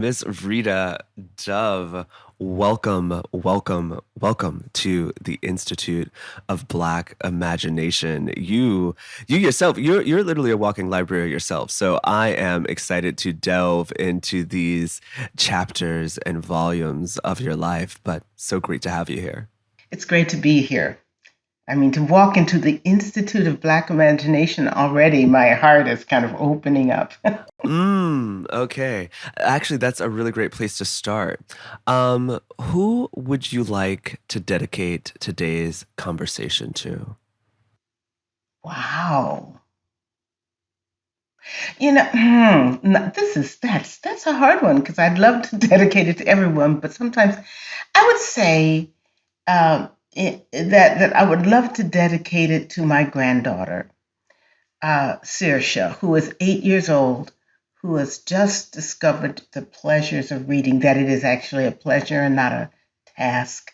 Miss Rita Dove, welcome to the Institute of Black Imagination. You yourself, you're literally a walking library yourself. So I am excited to delve into these chapters and volumes of your life, but so great to have you here. It's great to be here. I mean, to walk into the Institute of Black Imagination already, my heart is kind of opening up. Okay. Actually, that's a really great place to start. Who would you like to dedicate today's conversation to? Wow. That's a hard one because I'd love to dedicate it to everyone, but sometimes I would say that I would love to dedicate it to my granddaughter, Saoirse, who is 8 years old, who has just discovered the pleasures of reading, that it is actually a pleasure and not a task.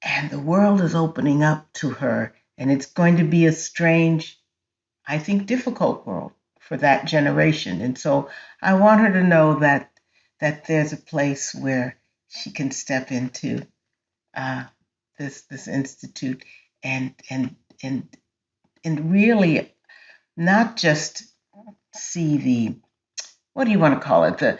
And the world is opening up to her, and it's going to be a strange, I think, difficult world for that generation. And so I want her to know that there's a place where she can step into uh, this institute and and and and really not just see the, what do you want to call it, the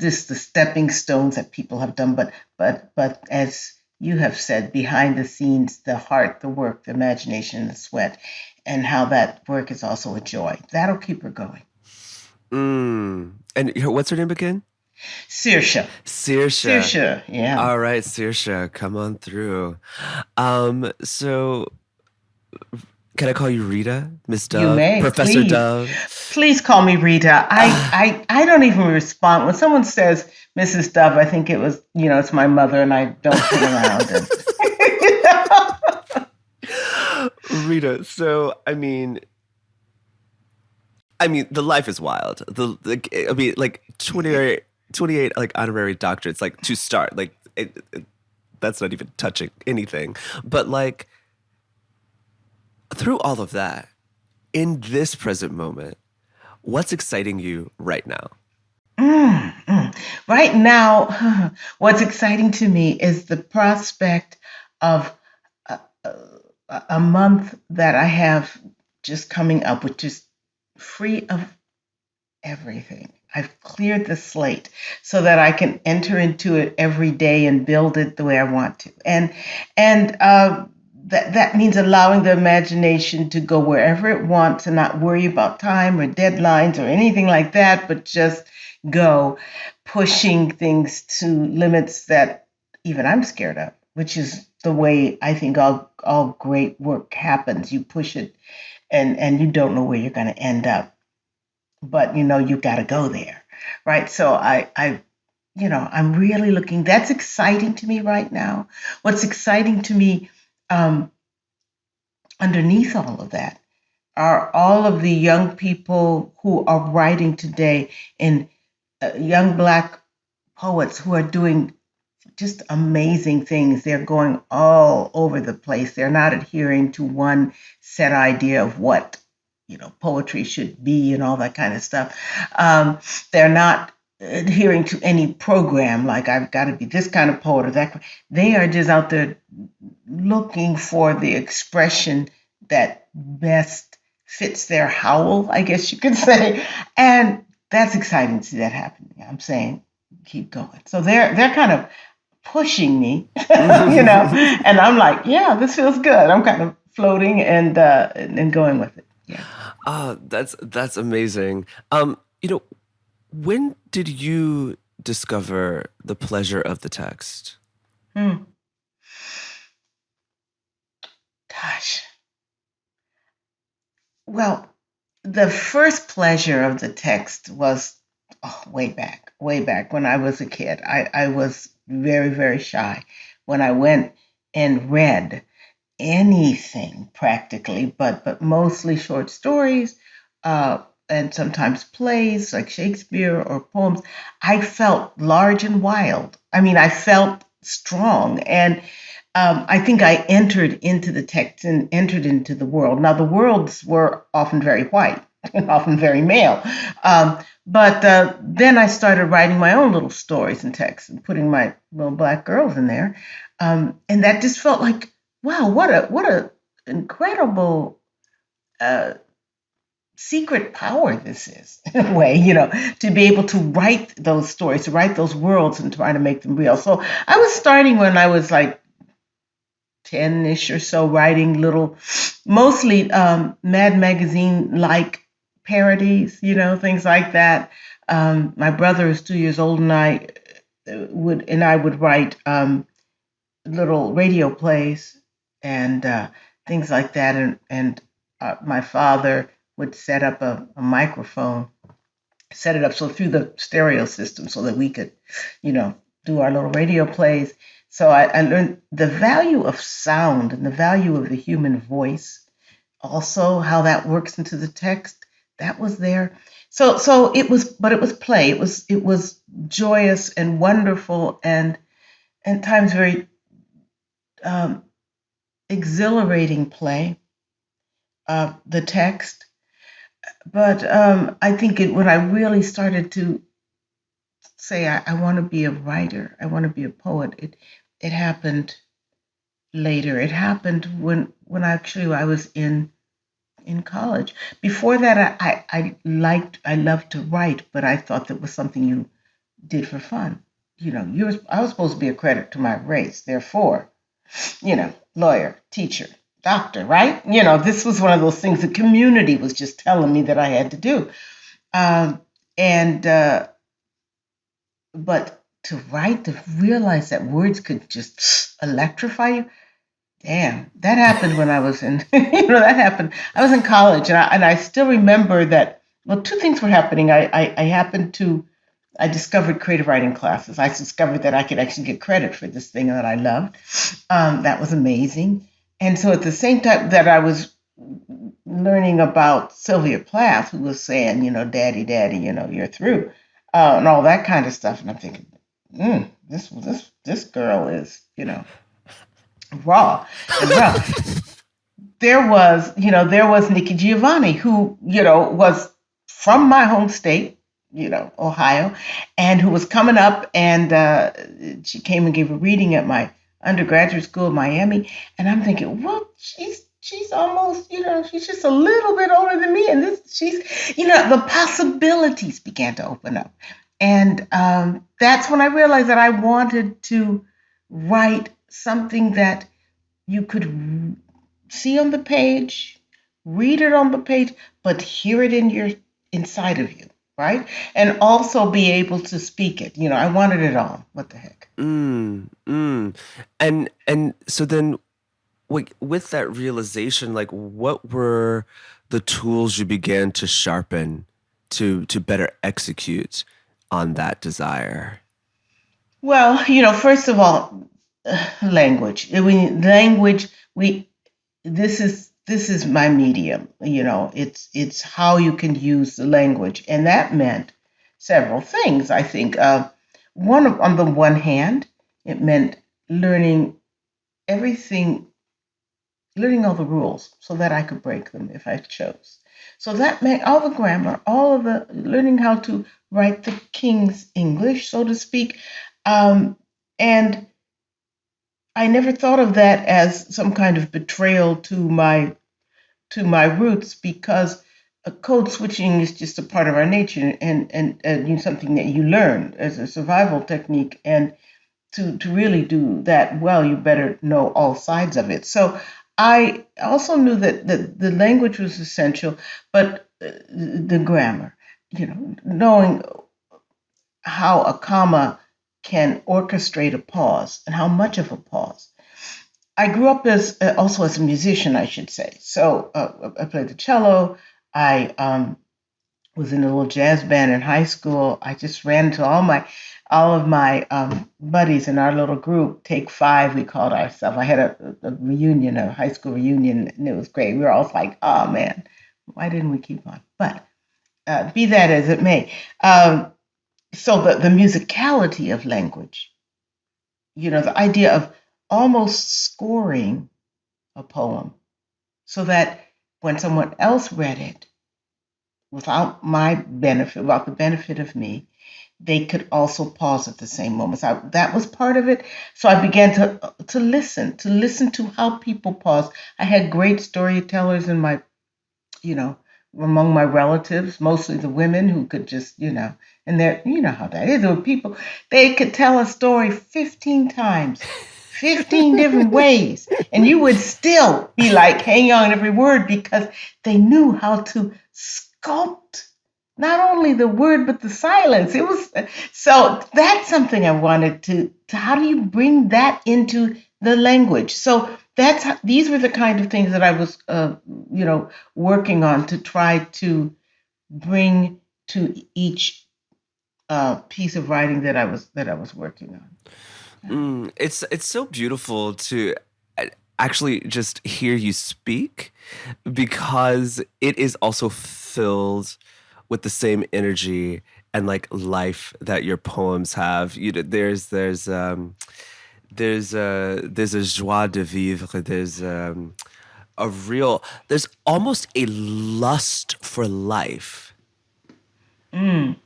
stepping stones that people have done, but as you have said, behind the scenes, the heart, the work, the imagination, the sweat, and how that work is also a joy. That'll keep her going. And what's her name again? Saoirse. Saoirse. Saoirse, yeah. All right, Saoirse, come on through. So can I call you Rita, Miss You Dove, may, Professor please. Dove? Please call me Rita. Ah, I don't even respond. When someone says Mrs. Dove, I think it's my mother, and I don't sit around. And, Rita. So I mean, the life is wild. Like 28 like honorary doctorates, like to start, like that's not even touching anything. But like through all of that, in this present moment, what's exciting you right now? Right now, what's exciting to me is the prospect of a, a month that I have just coming up, which is free of everything. I've cleared the slate so that I can enter into it every day and build it the way I want to. And that means allowing the imagination to go wherever it wants and not worry about time or deadlines or anything like that, but just go, pushing things to limits that even I'm scared of, which is the way I think all great work happens. You push it, and you don't know where you're going to end up, but you know you got to go there, right? So I'm really looking. That's exciting to me right now. What's exciting to me, um, underneath all of that, are all of the young people who are writing today, and young Black poets who are doing just amazing things. They're going all over the place. They're not adhering to one set idea of what poetry should be and all that kind of stuff. They're not adhering to any program like I've got to be this kind of poet or that. They are just out there looking for the expression that best fits their howl, I guess you could say, and that's exciting to see that happening. I'm saying keep going. So they're kind of pushing me, and I'm like, yeah, this feels good. I'm kind of floating and going with it. Yeah. That's amazing. When did you discover the pleasure of the text? Hmm. Gosh. Well, the first pleasure of the text was, way back when I was a kid. I was very, very shy when I went and read anything practically, but mostly short stories, and sometimes plays like Shakespeare or poems. I felt large and wild. I mean, I felt strong, and I think I entered into the text and entered into the world. Now, the worlds were often very white. and often very male. But then I started writing my own little stories and texts and putting my little black girls in there, and that just felt like, wow, what a incredible uh, secret power this is, in a way, to be able to write those stories, to write those worlds and try to make them real. So I was starting when I was like 10-ish or so, writing little, mostly Mad Magazine like parodies, things like that. My brother is 2 years older than I would write little radio plays and things like that. And my father would set up a microphone, set it up so through the stereo system so that we could, do our little radio plays. So I learned the value of sound and the value of the human voice, also how that works into the text. That was there. So it was, but it was play. It was joyous and wonderful and times very um, exhilarating play. The text, but I think when I really started to say I want to be a writer, I want to be a poet, it happened later. It happened when actually I was in college. Before that, I loved to write, but I thought that was something you did for fun. I was supposed to be a credit to my race. Therefore, lawyer, teacher, doctor, right? This was one of those things the community was just telling me that I had to do. And But to write, to realize that words could just electrify you, damn, that happened when I was in, that happened. I was in college, and I still remember that. Well, two things were happening. I discovered creative writing classes. I discovered that I could actually get credit for this thing that I loved. That was amazing. And so at the same time that I was learning about Sylvia Plath, who was saying, daddy, daddy, you're through, and all that kind of stuff. And I'm thinking, this girl is, raw and rough. There was Nikki Giovanni, who, was from my home state, Ohio, and who was coming up, and she came and gave a reading at my undergraduate school in Miami. And I'm thinking, well, she's almost, she's just a little bit older than me, and the possibilities began to open up. And that's when I realized that I wanted to write something that you could see on the page, read it on the page, but hear it inside of you, right? And also be able to speak it. I wanted it all. What the heck? And so then, like, with that realization, like, what were the tools you began to sharpen to better execute on that desire? Well, first of all, language. Language. This is my medium. It's how you can use the language, and that meant several things. I think on the one hand, it meant learning everything, learning all the rules so that I could break them if I chose. So that meant all the grammar, all of the learning how to write the King's English, so to speak. And I never thought of that as some kind of betrayal to my roots, because code switching is just a part of our nature, and something that you learn as a survival technique. And to really do that well, you better know all sides of it. So I also knew that the language was essential, but the grammar, knowing how a comma can orchestrate a pause and how much of a pause. I grew up also as a musician, I should say. So I played the cello. I was in a little jazz band in high school. I just ran into all of my buddies in our little group. Take Five, we called ourselves. I had a reunion, a high school reunion, and it was great. We were all like, "Oh man, why didn't we keep on?" But be that as it may, so the musicality of language, the idea of almost scoring a poem so that when someone else read it, without my benefit, without the benefit of me, they could also pause at the same moment. So that was part of it. So I began to listen to how people pause. I had great storytellers in my, you know, among my relatives, mostly the women who could just, and they're, you know how that is. There were people, they could tell a story 15 times, 15 different ways, and you would still be like hanging on every word because they knew how to sculpt not only the word but the silence. It was so that's something I wanted to how do you bring that into the language? So these were the kind of things that I was working on to try to bring to each piece of writing that I was working on. It's so beautiful to actually just hear you speak because it is also filled with the same energy and like life that your poems have. There's a joie de vivre. There's almost a lust for life Mm.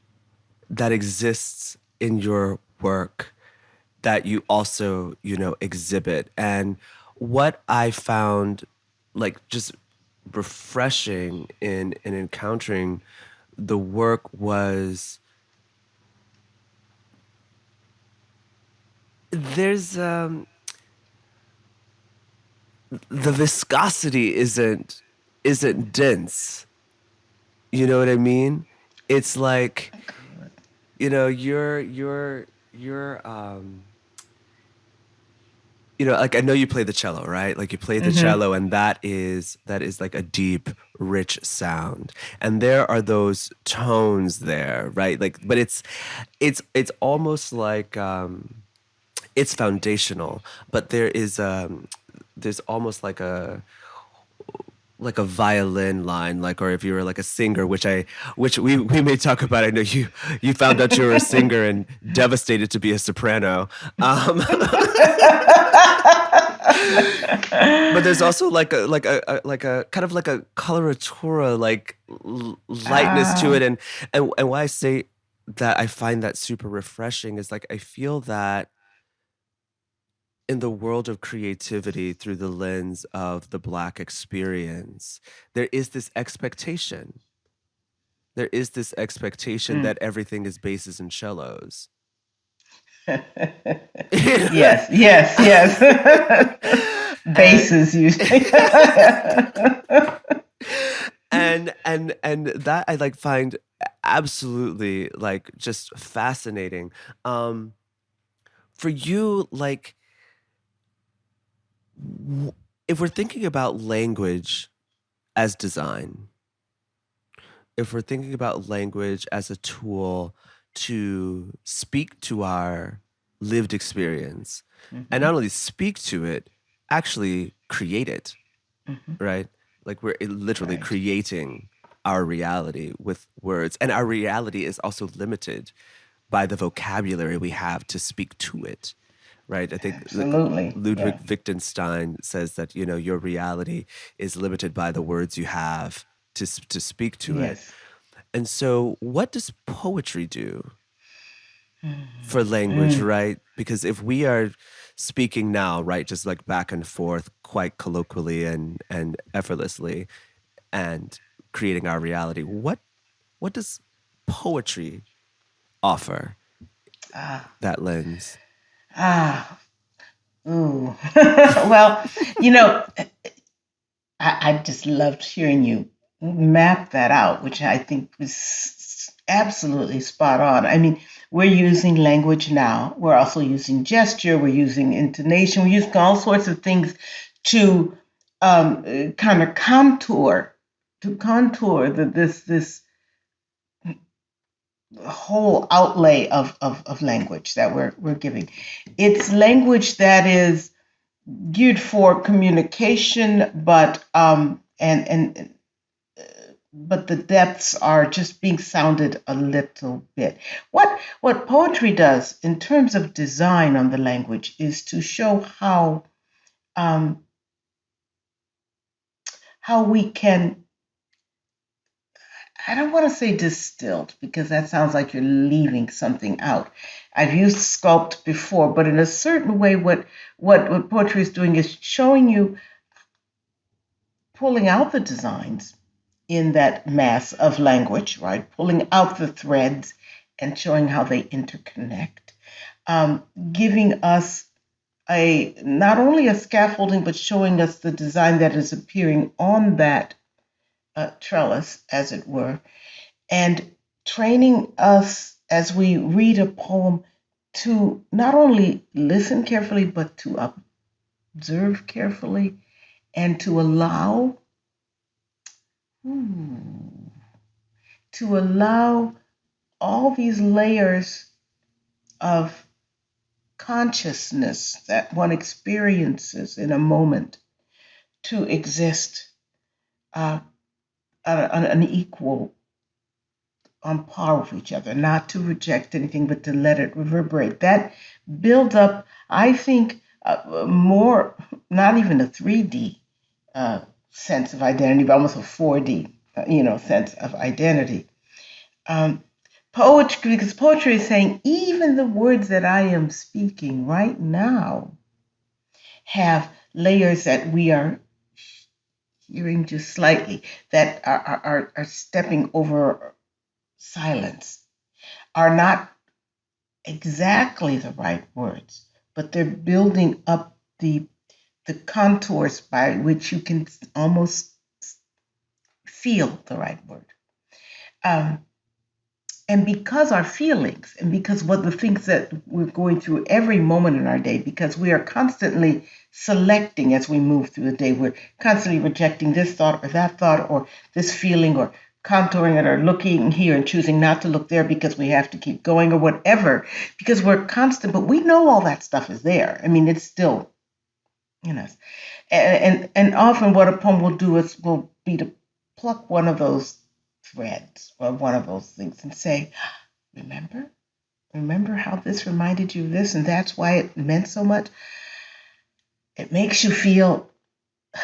that exists in your work that you also, exhibit. And what I found like just refreshing in encountering the work was there's the viscosity isn't dense. You know what I mean? It's like, you're like I know you play the cello, right? Like you play the Mm-hmm. cello, and that is like a deep, rich sound, and there are those tones there, right? Like, but it's almost like it's foundational, but there's almost like a violin line, like, or if you were like a singer, which we may talk about. I know you found out you were a singer and devastated to be a soprano. But there's also like a kind of like a coloratura, like lightness to it, Ah. and why I say that I find that super refreshing is like I feel that in the world of creativity through the lens of the Black experience, there is this expectation. There is this expectation Mm. that everything is basses and cellos. Yes, yes, yes. and Bases usually. and that I like find absolutely like just fascinating. Um, for you, like if we're thinking about language as design, if we're thinking about language as a tool to speak to our lived experience, and Hmm. not only speak to it, actually create it, Hmm. right? Like we're literally Right. creating our reality with words, and our reality is also limited by the vocabulary we have to speak to it, right? I think Absolutely. Ludwig Yeah. Wittgenstein says that your reality is limited by the words you have to speak to it. Yes. And so, what does poetry do for language, Mm. right? Because if we are speaking now, right, just like back and forth, quite colloquially and effortlessly, and creating our reality, what does poetry offer Ah. that lens? Ah. Ooh. Well, you know, I just loved hearing you map that out, which I think was absolutely spot on. I mean, we're using language now. We're also using gesture. We're using intonation. We're using all sorts of things to kind of contour this whole outlay of language that we're giving. It's language that is geared for communication, but the depths are just being sounded a little bit. What poetry does in terms of design on the language is to show um, how we can I don't want to say distilled because that sounds like you're leaving something out. I've used sculpt before, but in a certain way, what poetry is doing is showing you, pulling out the designs in that mass of language, right? Pulling out the threads and showing how they interconnect, giving us a not only a scaffolding, but showing us the design that is appearing on that trellis, as it were, and training us as we read a poem to not only listen carefully, but to observe carefully and to allow, hmm, to allow all these layers of consciousness that one experiences in a moment to exist uh, on an equal, on par with each other, not to reject anything, but to let it reverberate. That builds up, I think, more, not even a 3D sense of identity, but almost a 4D, sense of identity. Um, Poetry, because poetry is saying even the words that I am speaking right now have layers that we are hearing just slightly, that are stepping over silence, are not exactly the right words, but they're building up the contours by which you can almost feel the right word. Um, and because our feelings, and because what the things that we're going through every moment in our day, because we are constantly selecting as we move through the day, we're constantly rejecting this thought or that thought or this feeling, or contouring it, or looking here and choosing not to look there because we have to keep going, or whatever, because we're constant, but we know all that stuff is there. I mean, it's still in us. And often what a poem will do will be to pluck one of those threads or one of those things and say, remember? Remember how this reminded you of this, and that's why it meant so much? It makes you feel,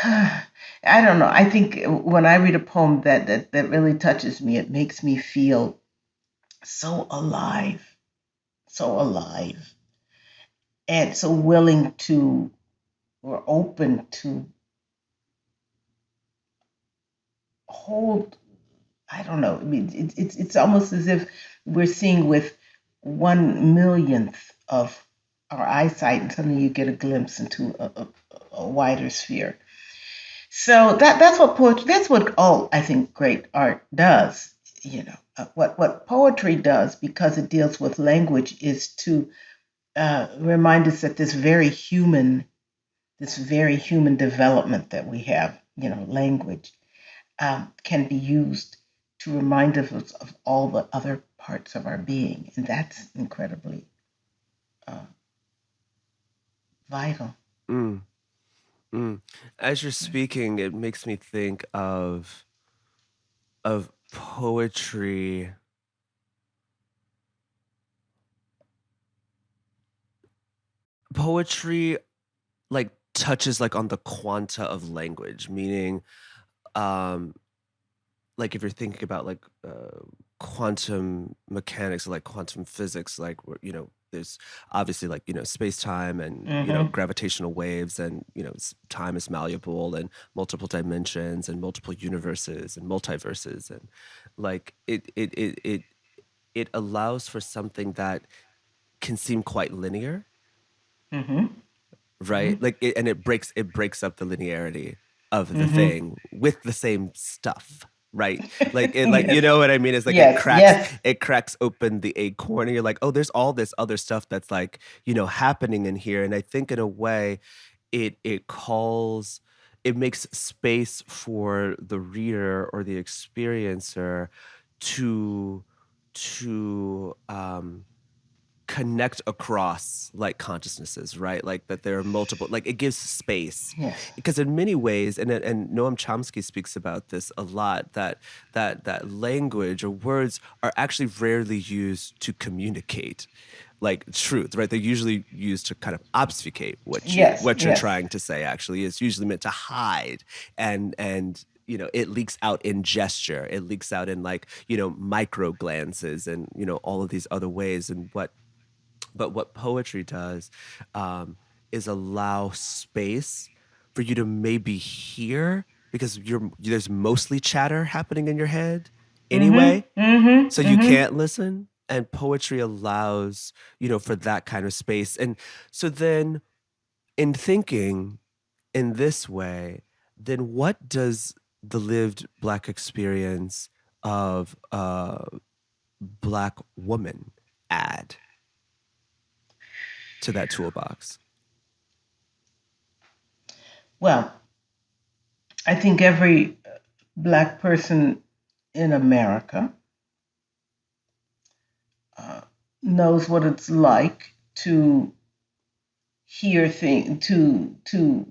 I don't know. I think when I read a poem that really touches me, it makes me feel so alive, and so willing to, or open to hold. I don't know. I mean, it's almost as if we're seeing with 1 millionth of our eyesight, and suddenly you get a glimpse into a wider sphere. So that's what poetry. That's what all, I think, great art does. What poetry does, because it deals with language, is to remind us that this very human development that we have, language, can be used to remind us of all the other parts of our being, and that's incredibly uh, vital. Mm, mm. As you're speaking, it makes me think of poetry. Poetry like touches like on the quanta of language, meaning um like if you're thinking about like quantum mechanics, like quantum physics, like there's obviously like space time and Mm-hmm. gravitational waves, and time is malleable, and multiple dimensions and multiple universes and multiverses, and like it allows for something that can seem quite linear, Mm-hmm. right? Like and it breaks up the linearity of the Mm-hmm. thing with the same stuff, right? Like it, like Yes. what I mean is like Yes. Yes. it cracks open the acorn, and you're like, oh, there's all this other stuff that's like happening in here. And I think in a way it makes space for the reader or the experiencer to to connect across like consciousnesses, right? Like that there are multiple, like it gives space, Yes. because in many ways, and Noam Chomsky speaks about this a lot, that language or words are actually rarely used to communicate like truth, right? They're usually used to kind of obfuscate Yes. what you're Yes. trying to say. Actually, it's usually meant to hide and it leaks out in gesture. It leaks out in like, micro glances and, all of these other ways. But what poetry does is allow space for you to maybe hear, because there's mostly chatter happening in your head anyway, Mm-hmm. Mm-hmm. so you Mm-hmm. can't listen. And poetry allows, for that kind of space. And so then, in thinking in this way, then what does the lived Black experience of a Black woman add to that toolbox? Well, I think every Black person in America uh, knows what it's like to hear things, to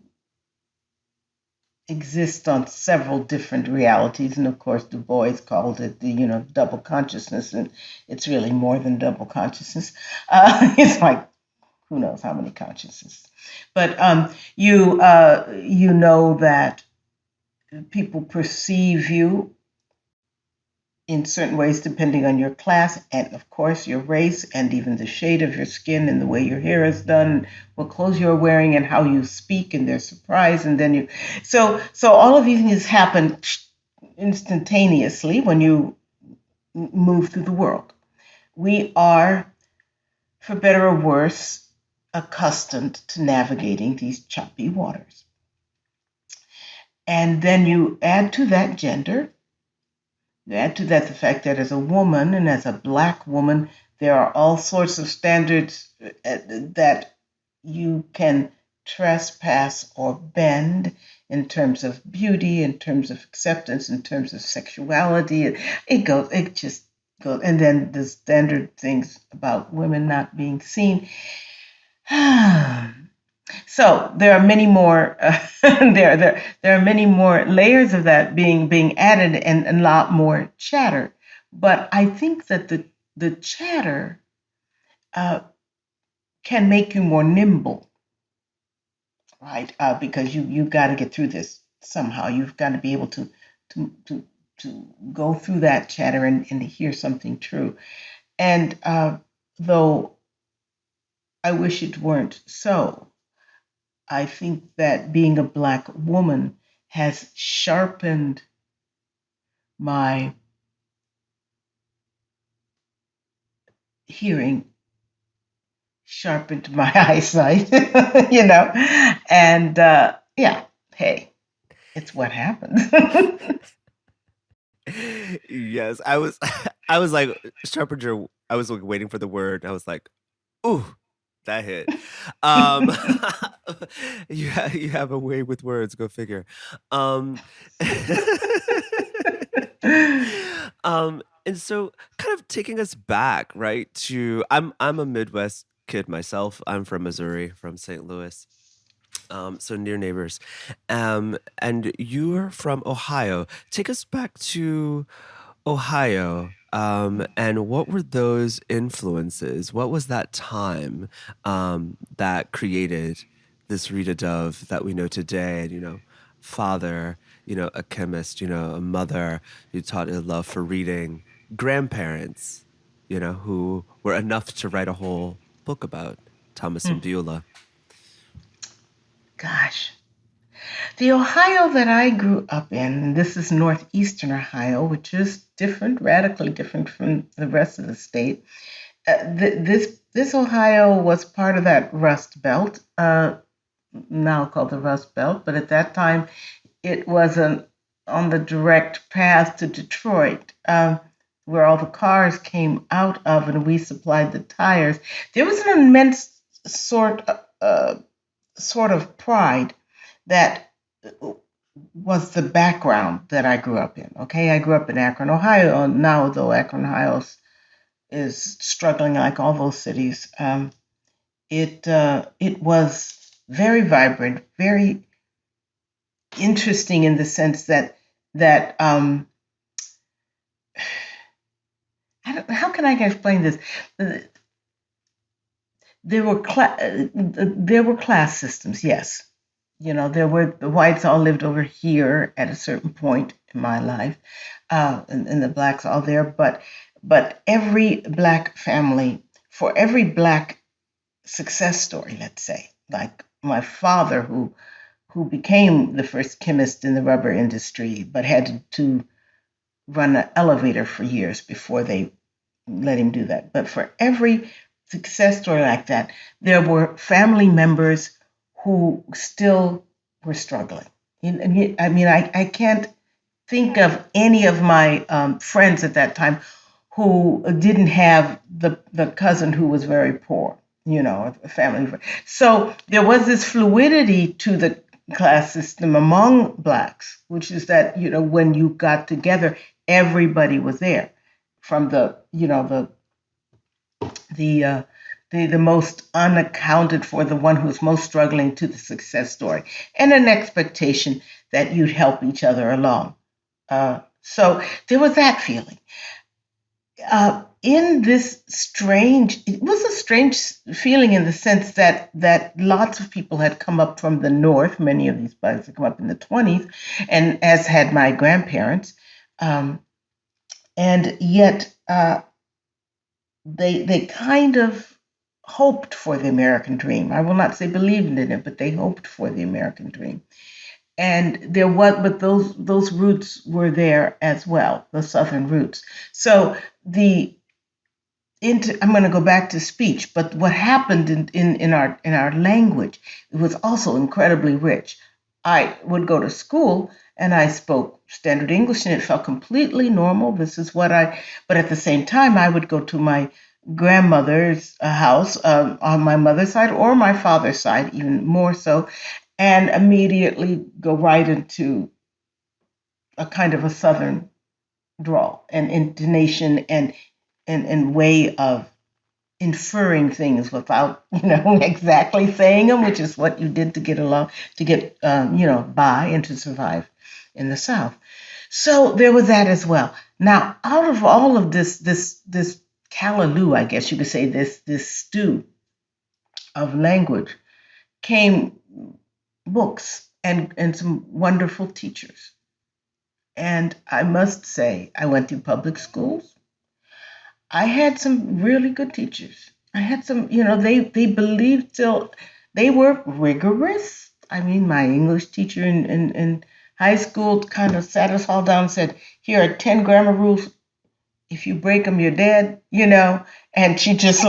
exist on several different realities. And of course, Du Bois called it the, double consciousness, and it's really more than double consciousness. It's like who knows how many consciousnesses. But you know that people perceive you in certain ways depending on your class and of course your race and even the shade of your skin and the way your hair is done, what clothes you're wearing and how you speak, and they're surprised. And then so all of these things happen instantaneously when you move through the world. We are, for better or worse, accustomed to navigating these choppy waters. And then you add to that gender. You add to that the fact that as a woman and as a Black woman, there are all sorts of standards that you can trespass or bend in terms of beauty, in terms of acceptance, in terms of sexuality. It just goes. And then the standard things about women not being seen. So there are many more. There are many more layers of that being added, and a lot more chatter. But I think that the chatter uh, can make you more nimble, right? Because you got to get through this somehow. You've got to be able to to to go through that chatter and hear something true. And though I wish it weren't so, I think that being a Black woman has sharpened my hearing, sharpened my eyesight, and yeah, hey, it's what happens. Yes, I was like, sharpener. I was like waiting for the word. I was like, ooh, that hit. Um, you have a way with words. Go figure. Um, and so kind of taking us back, right? To I'm a Midwest kid myself. I'm from Missouri, from St. Louis. So near neighbors. And you're from Ohio. Take us back to Ohio. And what were those influences? What was that time that created this Rita Dove that we know today? And, father, a chemist, a mother who taught a love for reading, grandparents, who were enough to write a whole book about, Thomas and Beulah. Gosh, the Ohio that I grew up in, and this is northeastern Ohio, which is different, radically different from the rest of the state. This Ohio was part of that Rust Belt, now called the Rust Belt, but at that time it wasn't on the direct path to Detroit, where all the cars came out of, and we supplied the tires. There was an immense sort of pride that was the background that I grew up in. Okay, I grew up in Akron, Ohio. Now, though Akron, Ohio is struggling like all those cities, it was very vibrant, very interesting in the sense that how can I explain this? There were class systems, yes. the whites all lived over here at a certain point in my life, and the blacks all there. But every black family, for every black success story, let's say, like my father, who became the first chemist in the rubber industry, but had to run an elevator for years before they let him do that. But for every success story like that, there were family members who still were struggling. I mean, I can't think of any of my friends at that time who didn't have the cousin who was very poor, a family. So there was this fluidity to the class system among blacks, which is that, when you got together, everybody was there, from the most unaccounted for, the one who's most struggling, to the success story, and an expectation that you'd help each other along. So there was that feeling. In this it was a strange feeling in the sense that lots of people had come up from the North. Many of these blacks had come up in the 20s, and as had my grandparents. And yet they kind of hoped for the American dream. I will not say believed in it, but they hoped for the American dream. And but those roots were there as well, the Southern roots. So I'm going to go back to speech, but what happened in our language, it was also incredibly rich. I would go to school and I spoke standard English, and it felt completely normal. But at the same time, I would go to my grandmother's house on my mother's side, or my father's side, even more so, and immediately go right into a kind of a Southern drawl and intonation and way of inferring things without, exactly saying them, which is what you did to get along, to get, by and to survive in the South. So there was that as well. Now, out of all of this callaloo, I guess you could say, this stew of language, came books and some wonderful teachers. And I must say, I went through public schools. I had some really good teachers. I had some, they believed still, they were rigorous. I mean, my English teacher in high school kind of sat us all down and said, here are 10 grammar rules. If you break them, you're dead, And she just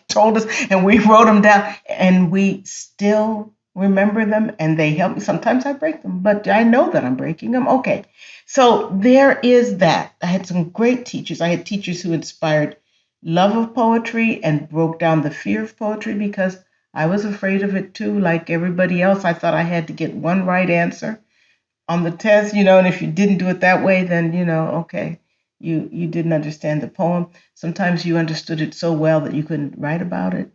told us, and we wrote them down, and we still remember them, and they help me. Sometimes I break them, but I know that I'm breaking them. Okay. So there is that. I had some great teachers. I had teachers who inspired love of poetry and broke down the fear of poetry, because I was afraid of it too. Like everybody else, I thought I had to get one right answer on the test, and if you didn't do it that way, then, okay, you didn't understand the poem. Sometimes you understood it so well that you couldn't write about it.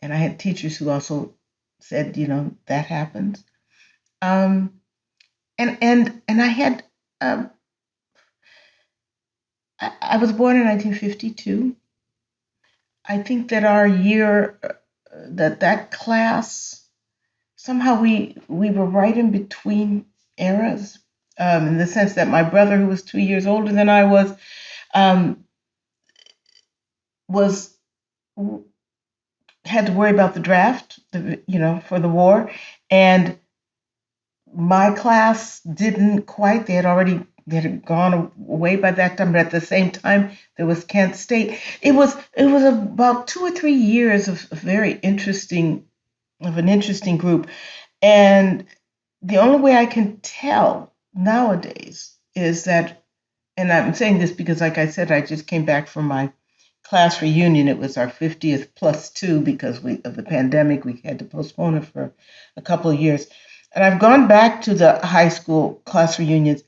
And I had teachers who also said, that happens. And I had, I was born in 1952. I think that our year, that class, somehow we were right in between eras, in the sense that my brother, who was 2 years older than I was had to worry about the draft, for the war, and my class didn't quite. They had gone away by that time, but at the same time, there was Kent State. It was about 2 or 3 years of an interesting group, and the only way I can tell nowadays is that, and I'm saying this because, like I said, I just came back from my class reunion. It was our 50th plus 2 because of the pandemic. We had to postpone it for a couple of years. And I've gone back to the high school class reunions.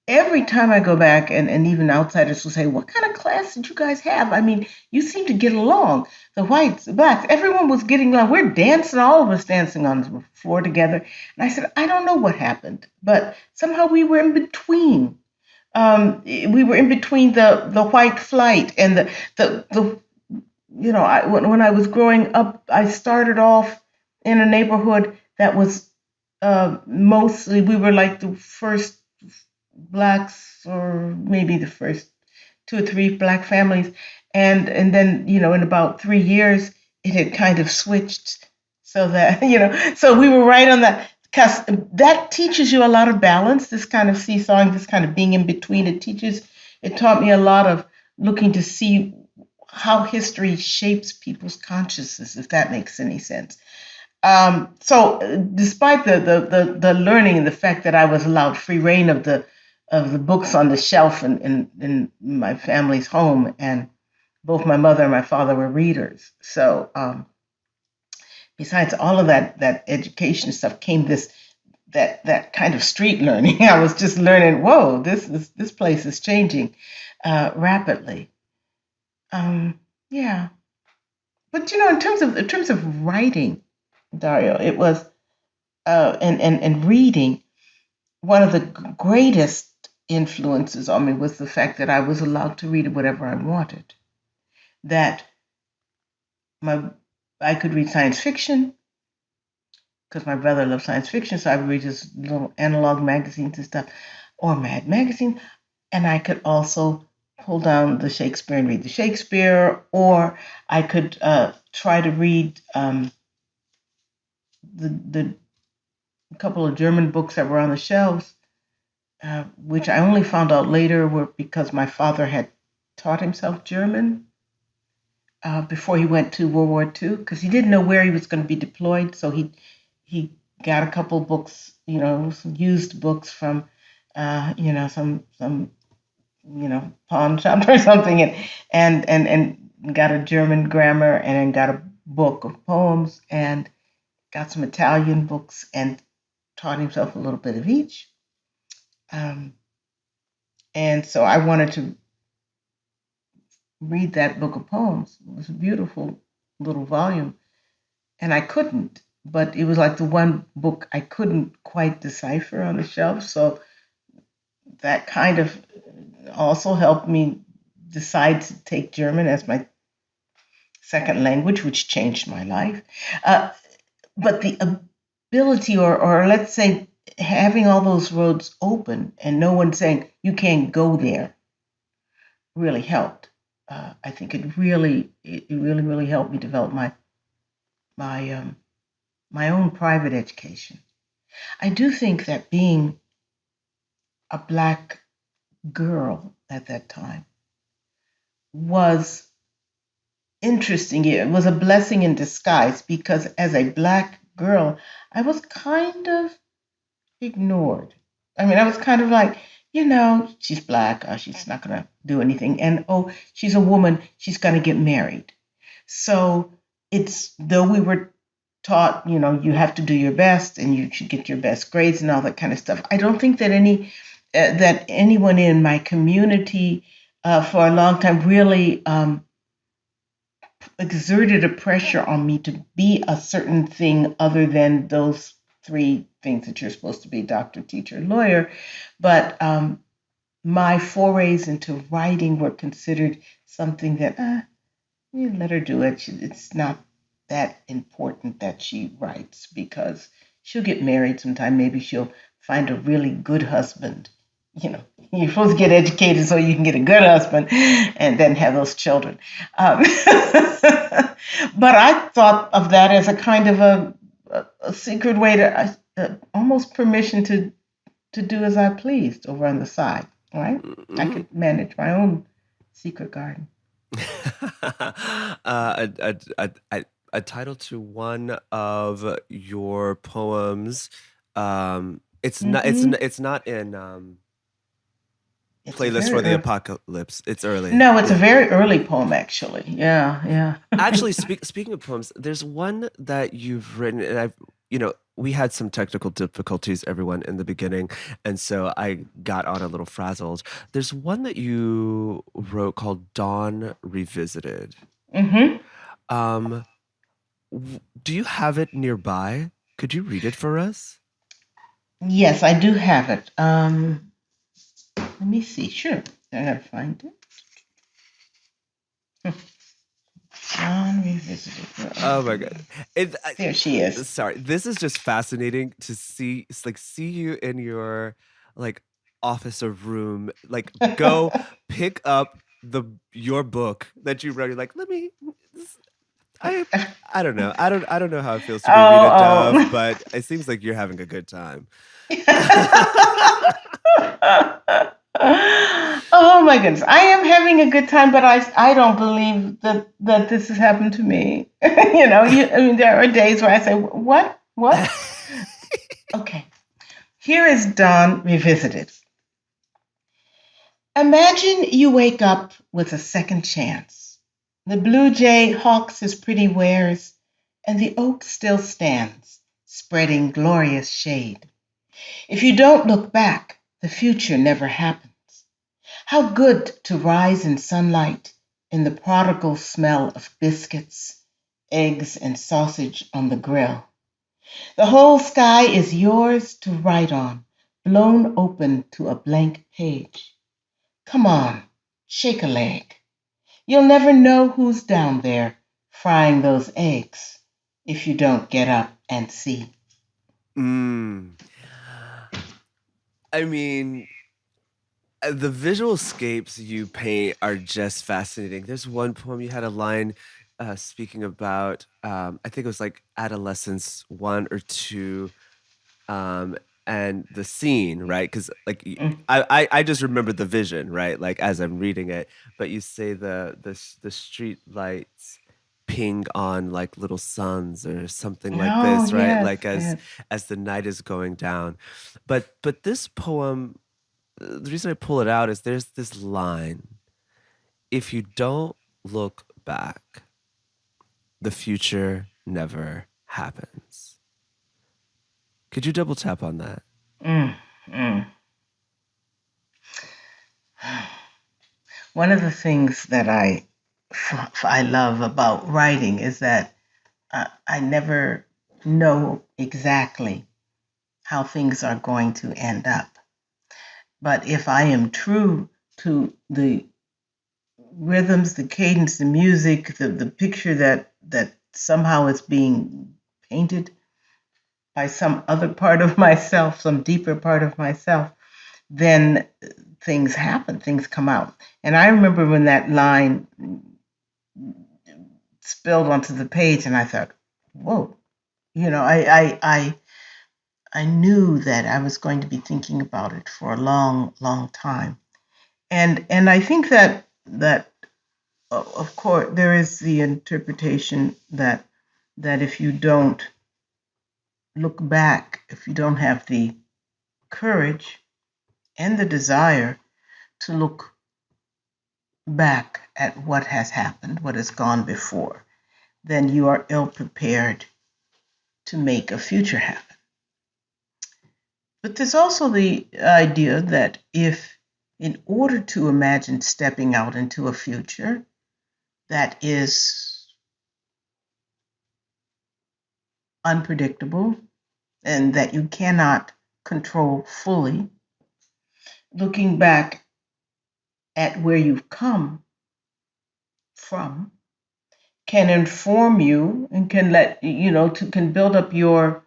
Every time I go back, and even outsiders will say, what kind of class did you guys have? I mean, you seem to get along. The whites, the blacks, everyone was getting along. We're dancing, all of us dancing on the floor together. And I said, I don't know what happened, but somehow we were in between. We were in between the white flight and when I was growing up, I started off in a neighborhood that was mostly we were like the first blacks, or maybe the first two or three black families, and then in about 3 years it had kind of switched, so that so we were right on that. Because that teaches you a lot of balance, this kind of seesawing, this kind of being in between. It taught me a lot of looking to see how history shapes people's consciousness, if that makes any sense. So despite the learning and the fact that I was allowed free reign of the books on the shelf in my family's home, and both my mother and my father were readers. So besides all of that education stuff came that kind of street learning. I was just learning, whoa, this place is changing rapidly. Yeah, but in terms of writing, Dario, it was and reading. One of the greatest influences on me was the fact that I was allowed to read whatever I wanted. That my I could read science fiction because my brother loved science fiction, so I would read his little analog magazines and stuff, or Mad Magazine, and I could also pull down the Shakespeare and read the Shakespeare, or I could try to read the couple of German books that were on the shelves, which I only found out later were because my father had taught himself German before he went to World War II, because he didn't know where he was going to be deployed. So he got a couple books, some used books from, some pawn shop or something, and got a German grammar, and then got a book of poems, and got some Italian books, and taught himself a little bit of each. And so I wanted to read that book of poems. It was a beautiful little volume, and I couldn't. But it was like the one book I couldn't quite decipher on the shelf. So that kind of also helped me decide to take German as my second language, which changed my life. But the ability, or let's say, having all those roads open and no one saying you can't go there, really helped. I think it really helped me develop my my own private education. I do think that being a black girl at that time was interesting. It was a blessing in disguise, because as a black girl, I was kind of ignored. I mean, I was kind of like, she's black, she's not going to do anything. And oh, she's a woman, she's going to get married. So though we were taught, you have to do your best and you should get your best grades and all that kind of stuff. I don't think that that anyone in my community for a long time really exerted a pressure on me to be a certain thing other than those three things that you're supposed to be: doctor, teacher, lawyer. But my forays into writing were considered something that you let her do it. It's not that important that she writes, because she'll get married sometime. Maybe she'll find a really good husband. You're supposed to get educated so you can get a good husband and then have those children. But I thought of that as a kind of a secret way to almost permission to do as I pleased over on the side, right? Mm-hmm. I could manage my own secret garden. A title to one of your poems. It's not. It's not in Playlist for the Apocalypse. It's early. No, it's a very early poem, actually. Yeah. Actually, speaking of poems, there's one that you've written, and we had some technical difficulties, everyone, in the beginning, and so I got on a little frazzled. There's one that you wrote called Dawn Revisited. Mm-hmm. Do you have it nearby? Could you read it for us? Yes, I do have it. Let me see. Sure. I gotta find it. Dawn Revisited. Where are Oh my you? god. It, There she is. sorry, this is just fascinating to see. It's like see you in your like office or room. Like go pick up your book that you wrote. You're like, let me. this- I I don't know. I don't know how it feels to be Rita Dove, Oh, but it seems like you're having a good time. oh my goodness. I am having a good time, but I don't believe that this has happened to me. I mean, there are days where I say, what? What? Okay. Here is Dawn Revisited. Imagine you wake up with a second chance. The blue jay hawks his pretty wares, and the oak still stands, spreading glorious shade. If you don't look back, the future never happens. How good to rise in sunlight in the prodigal smell of biscuits, eggs, and sausage on the grill. The whole sky is yours to write on, blown open to a blank page. Come on, shake a leg. You'll never know who's down there frying those eggs if you don't get up and see. Mm. I mean, the visual scapes you paint are just fascinating. There's one poem you had a line speaking about, I think it was like adolescence one or two, um, and the scene, right? Because like Mm. I just remember the vision, right? Like as I'm reading it, but you say the street lights ping on like little suns or something like Oh, this, right? yes, Like yes. as the night is going down. But this poem, the reason I pull it out is there's this line: if you don't look back, the future never happens. Could you double tap on that? Mm, mm. One of the things that I love about writing is that I never know exactly how things are going to end up. But if I am true to the rhythms, the cadence, the music, the picture that somehow is being painted by some other part of myself, some deeper part of myself, then things happen, things come out. And I remember when that line spilled onto the page, and I thought, "Whoa!" I knew that I was going to be thinking about it for a long, long time. And I think that of course there is the interpretation that if you don't look back, if you don't have the courage and the desire to look back at what has happened, what has gone before, then you are ill prepared to make a future happen. But there's also the idea that if, in order to imagine stepping out into a future that is unpredictable and that you cannot control fully, looking back at where you've come from can inform you and can can build up your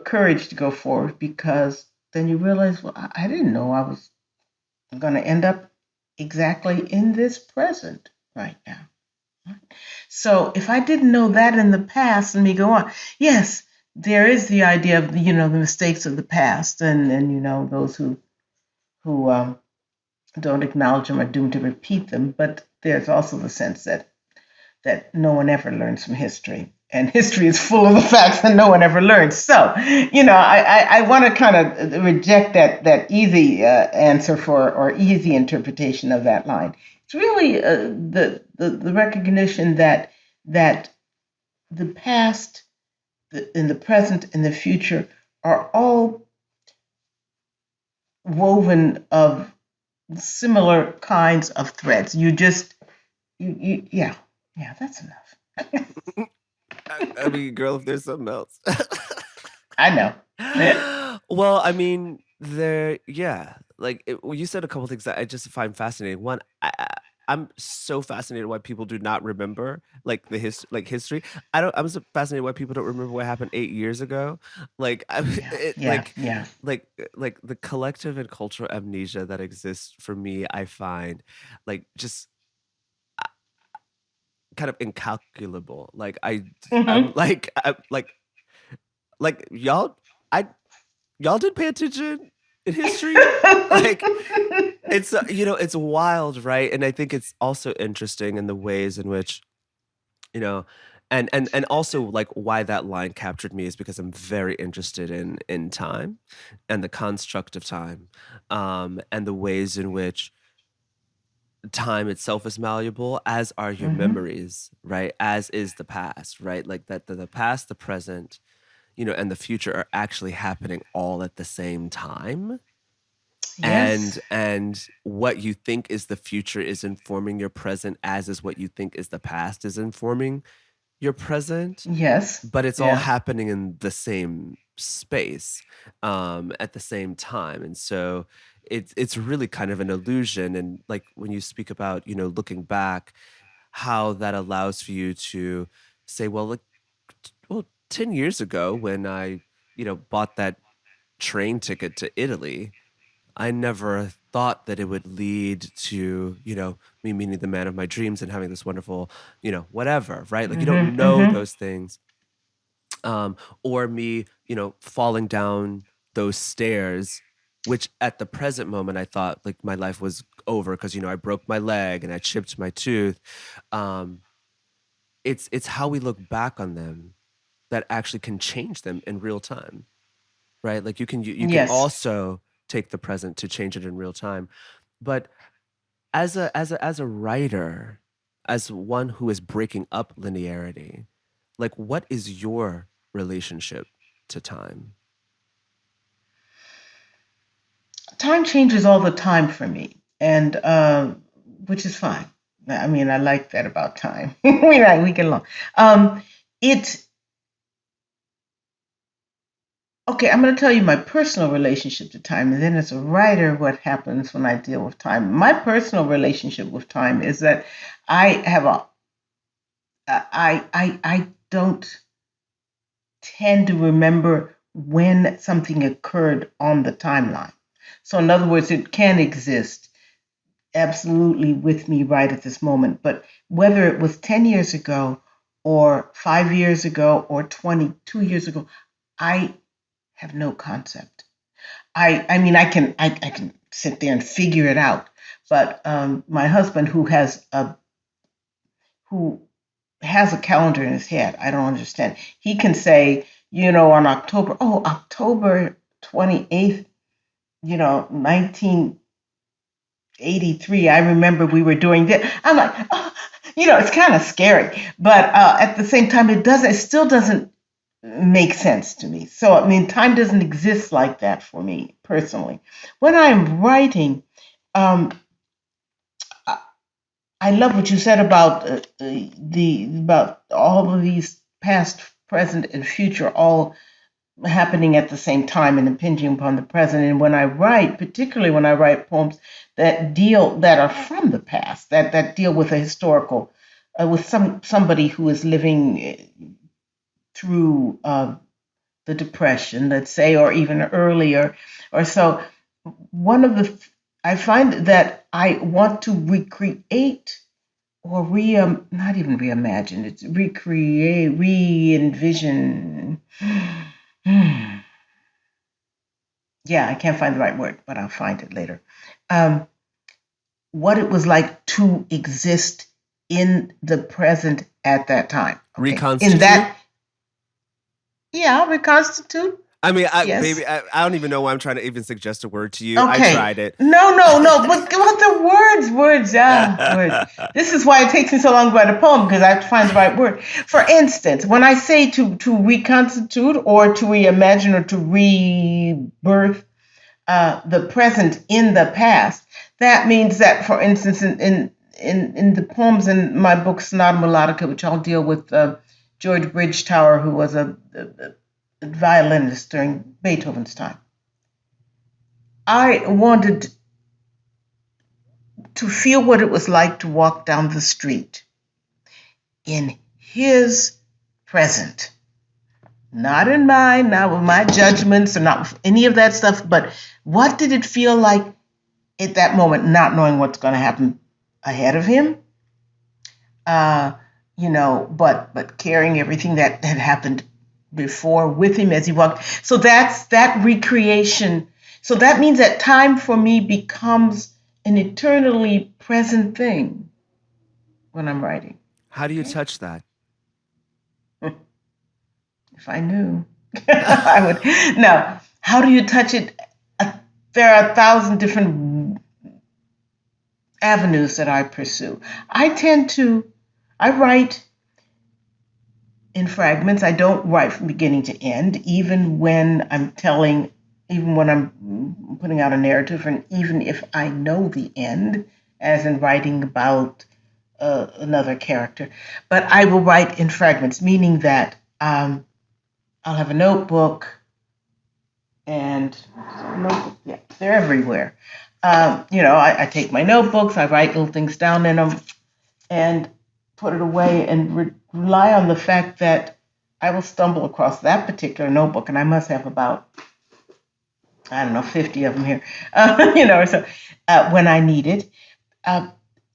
courage to go forward, because then you realize, well, I didn't know I was going to end up exactly in this present right now. So if I didn't know that in the past, let me go on. Yes, there is the idea of the mistakes of the past, and those who don't acknowledge them are doomed to repeat them. But there's also the sense that no one ever learns from history. And history is full of the facts that no one ever learns. So, I want to kind of reject that easy answer or easy interpretation of that line. It's really the recognition that the past, in the present, and the future are all woven of similar kinds of threads. Yeah, that's enough. I mean, girl, if there's something else. I know. Well, I mean, yeah, like well, you said a couple things that I just find fascinating. One, I'm so fascinated why people do not remember like history. I'm so fascinated why people don't remember what happened 8 years ago. Like Yeah, yeah, yeah. like like the collective and cultural amnesia that exists for me, I find like just kind of incalculable. I'm Hmm. like I y'all didn't pay attention in history. Like it's it's wild, right? And I think it's also interesting in the ways in which you know and also like why that line captured me is because I'm very interested in time and the construct of time, and the ways in which time itself is malleable, as are your Hmm. memories, right? As is the past, right? Like that the past, the present, and the future are actually happening all at the same time. Yes, And what you think is the future is informing your present, as is what you think is the past is informing your present, yes, but it's all yeah. happening in the same space, at the same time. And so it's really kind of an illusion. And like when you speak about looking back, how that allows for you to say, well, like, well, 10 years ago when I bought that train ticket to Italy, I never thought that it would lead to, me meeting the man of my dreams and having this wonderful, whatever, right? Like you Hmm. don't know Hmm. those things. Or me, falling down those stairs, which at the present moment I thought like my life was over because, I broke my leg and I chipped my tooth. Um, it's how we look back on them that actually can change them in real time, right? Like you can Yes. also take the present to change it in real time. But as a writer, as one who is breaking up linearity, like what is your relationship to time? Time changes all the time for me, and which is fine. I mean, I like that about time. We get along. It Okay. I'm going to tell you my personal relationship to time, and then as a writer, what happens when I deal with time. My personal relationship with time is that I have a I don't tend to remember when something occurred on the timeline. So, in other words, it can exist absolutely with me right at this moment. But whether it was 10 years ago or 5 years ago or 22 years ago, I have no concept. I mean, I can sit there and figure it out. But my husband, who has a calendar in his head, I don't understand. He can say, on October 28th, 1983, I remember we were doing this. I'm like, oh, it's kind of scary, but at the same time, it still doesn't make sense to me. So, I mean, time doesn't exist like that for me personally. When I'm writing, um, I I love what you said about about all of these past, present, and future all happening at the same time and impinging upon the present. And when I write, particularly when I write poems that are from the past, that deal with a historical, with somebody who is living through the Depression, let's say, or even earlier, or so. One of the I find that I want to recreate or not even reimagine. It's recreate, re-envision. Yeah, I can't find the right word, but I'll find it later. Um, what it was like to exist in the present at that time. Okay, in Reconstitute? that, yeah, reconstitute. I mean, Yes. I don't even know why I'm trying to even suggest a word to you. I Okay. tried it. No, no, no. But the words. This is why it takes me so long to write a poem because I have to find the right word. For instance, when I say to reconstitute or to reimagine or to rebirth the present in the past. That means that, for instance, in the poems in my book Sonata Melodica, which I'll deal with George Bridgetower, who was a violinist during Beethoven's time. I wanted to feel what it was like to walk down the street in his present, not in mine, not with my judgments or not with any of that stuff, but what did it feel like at that moment, not knowing what's going to happen ahead of him, but carrying everything that had happened before with him as he walked. So that's that recreation. So that means that time for me becomes an eternally present thing when I'm writing. How do you Okay? touch that? If I knew, I would. No. How do you touch it? There are 1,000 different avenues that I pursue. I write in fragments. I don't write from beginning to end, even when I'm putting out a narrative, and even if I know the end, as in writing about another character. But I will write in fragments, meaning that I'll have a notebook, and yeah, they're everywhere. I take my notebooks, I write little things down in them, and put it away, and rely on the fact that I will stumble across that particular notebook, and I must have about, I don't know, 50 of them here, or so, when I need it.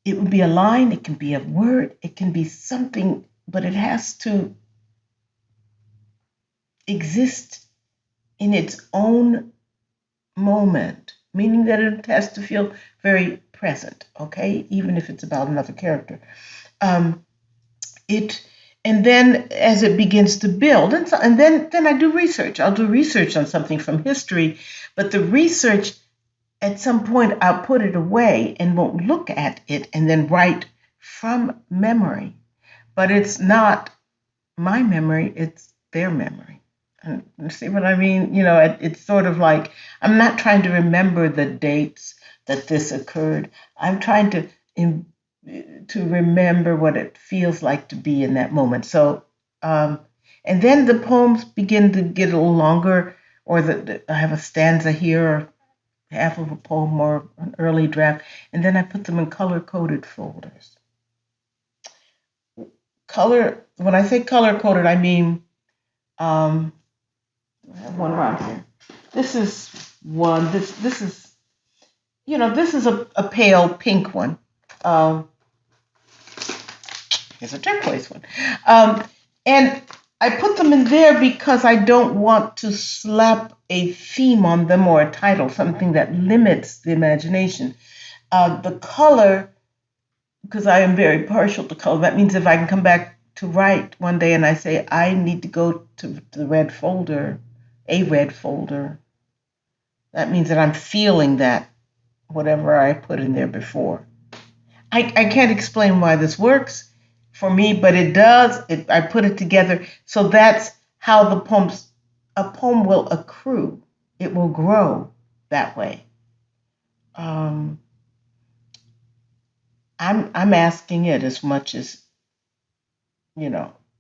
It would be a line, it can be a word, it can be something, but it has to exist in its own moment, meaning that it has to feel very present, okay, even if it's about another character. It and then as it begins to build, and then I do research. I'll do research on something from history, but the research at some point I'll put it away and won't look at it, and then write from memory. But it's not my memory; it's their memory. And you see what I mean? It's sort of like I'm not trying to remember the dates that this occurred. I'm trying to remember what it feels like to be in that moment. So, and then the poems begin to get a little longer, or I have a stanza here, or half of a poem, or an early draft, and then I put them in color-coded folders. When I say color-coded, I mean, I have one around here. This is one. This is, this is a pale pink one. Here's a turquoise one. And I put them in there because I don't want to slap a theme on them or a title, something that limits the imagination. The color, because I am very partial to color, that means if I can come back to write one day and I say, I need to go to the red folder, that means that I'm feeling that, whatever I put in there before. I can't explain why this works for me, but it does. I put it together. So that's how a poem will accrue. It will grow that way. I'm asking it as much as,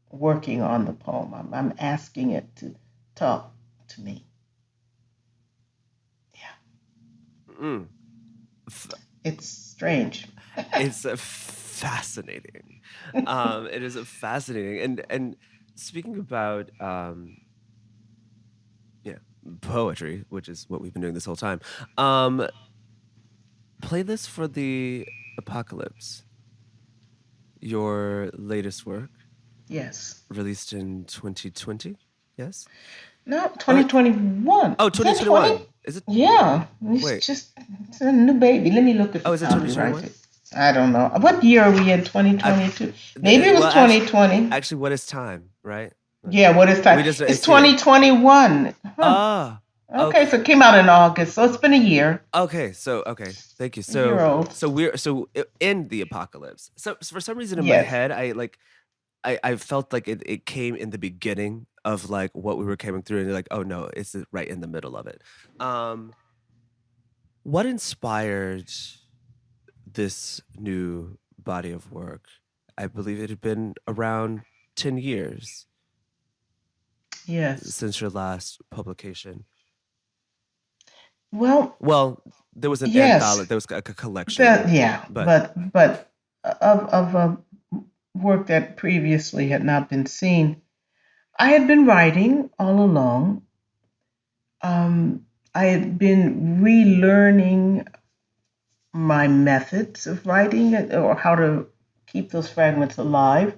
working on the poem. I'm asking it to talk to me. Yeah. Mm. It's strange. It's fascinating. It is fascinating. And speaking about yeah, poetry, which is what we've been doing this whole time. Playlist for the Apocalypse, your latest work, Yes. released in 2020. Yes. No, Or 2021. oh, Is that 20? 2021. Is it? Yeah. Wait. It's a new baby. Let me look at Oh, the is it copyright. 2021? I don't know. What year are we in? I 2022? Maybe it was well, 2020. actually, what is time, right? Yeah, what is We time? just It's it's here. 2021. Huh. Ah, Okay, okay. so it came out in August. So it's been a year. Okay, so thank you. A year old. In the apocalypse. So for some reason in my Yes. head, I felt like it came in the beginning of like what we were coming through, and you're like, oh no, it's right in the middle of it. What inspired this new body of work? I believe it had been around 10 years Yes. since your last publication. Well, Well, there was an yes, anthology, there was a collection, that yeah, but but of work that previously had not been seen. I had been writing all along. I had been relearning my methods of writing or how to keep those fragments alive.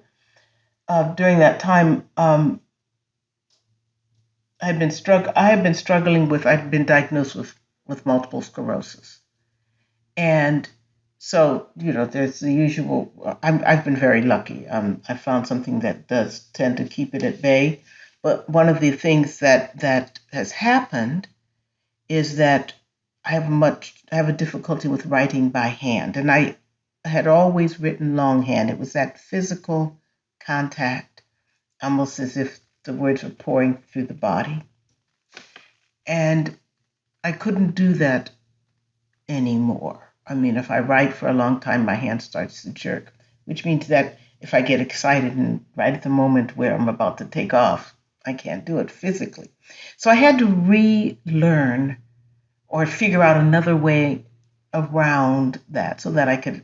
During that time, I had been struggling with. I'd been diagnosed with multiple sclerosis, and so there's the usual. I've been very lucky. I found something that does tend to keep it at bay, but one of the things that has happened is that I have a difficulty with writing by hand, and I had always written longhand. It was that physical contact, almost as if the words were pouring through the body, and I couldn't do that anymore. I mean, if I write for a long time, my hand starts to jerk, which means that if I get excited and right at the moment where I'm about to take off, I can't do it physically. So I had to relearn or figure out another way around that so that I could,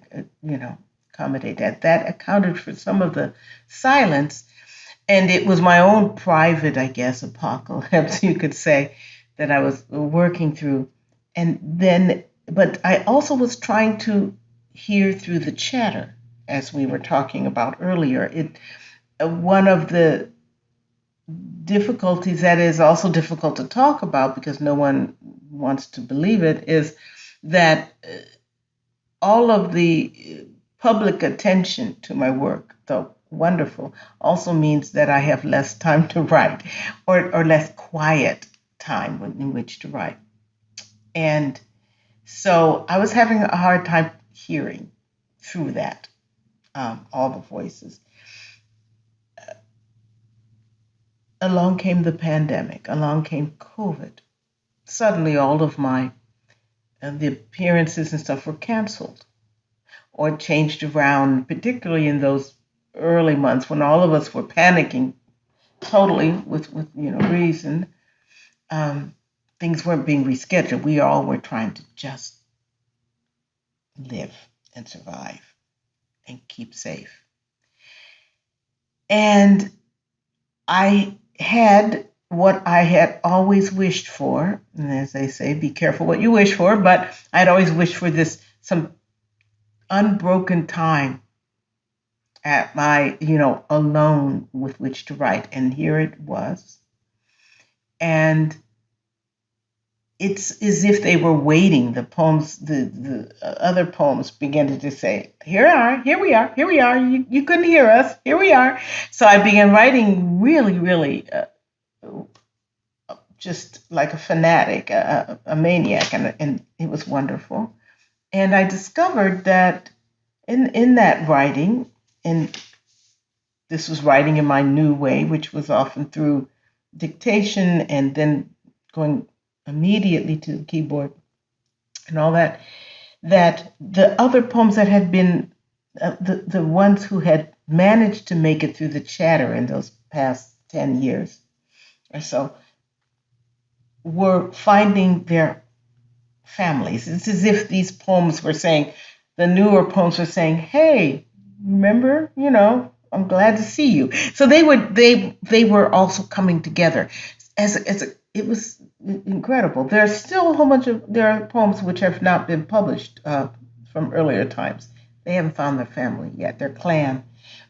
accommodate that. That accounted for some of the silence. And it was my own private, I guess, apocalypse, you could say, that I was working through. And then, but I also was trying to hear through the chatter, as we were talking about earlier. One of the difficulties that is also difficult to talk about because no one wants to believe it is that all of the public attention to my work, though wonderful, also means that I have less time to write or less quiet time in which to write. And so I was having a hard time hearing through that, all the voices. Along came the pandemic, along came COVID. Suddenly, all of my the appearances and stuff were canceled or changed around, particularly in those early months when all of us were panicking totally with reason. Things weren't being rescheduled. We all were trying to just live and survive and keep safe. And I had what I had always wished for, and as they say, be careful what you wish for, but I'd always wished for some unbroken time at my, alone with which to write. And here it was. And it's as if they were waiting. The poems, the other poems began to just say, here we are. You couldn't hear us. Here we are. So I began writing really, really just like a fanatic, a maniac, and it was wonderful. And I discovered that in that writing, and this was writing in my new way, which was often through dictation and then going immediately to the keyboard and all that, that the other poems that had been the ones who had managed to make it through the chatter in those past 10 years or so were finding their families. It's as if these poems were saying, the newer poems were saying, hey, remember, I'm glad to see you. So they were also coming together it was incredible. There are poems which have not been published from earlier times. They haven't found their family yet, their clan,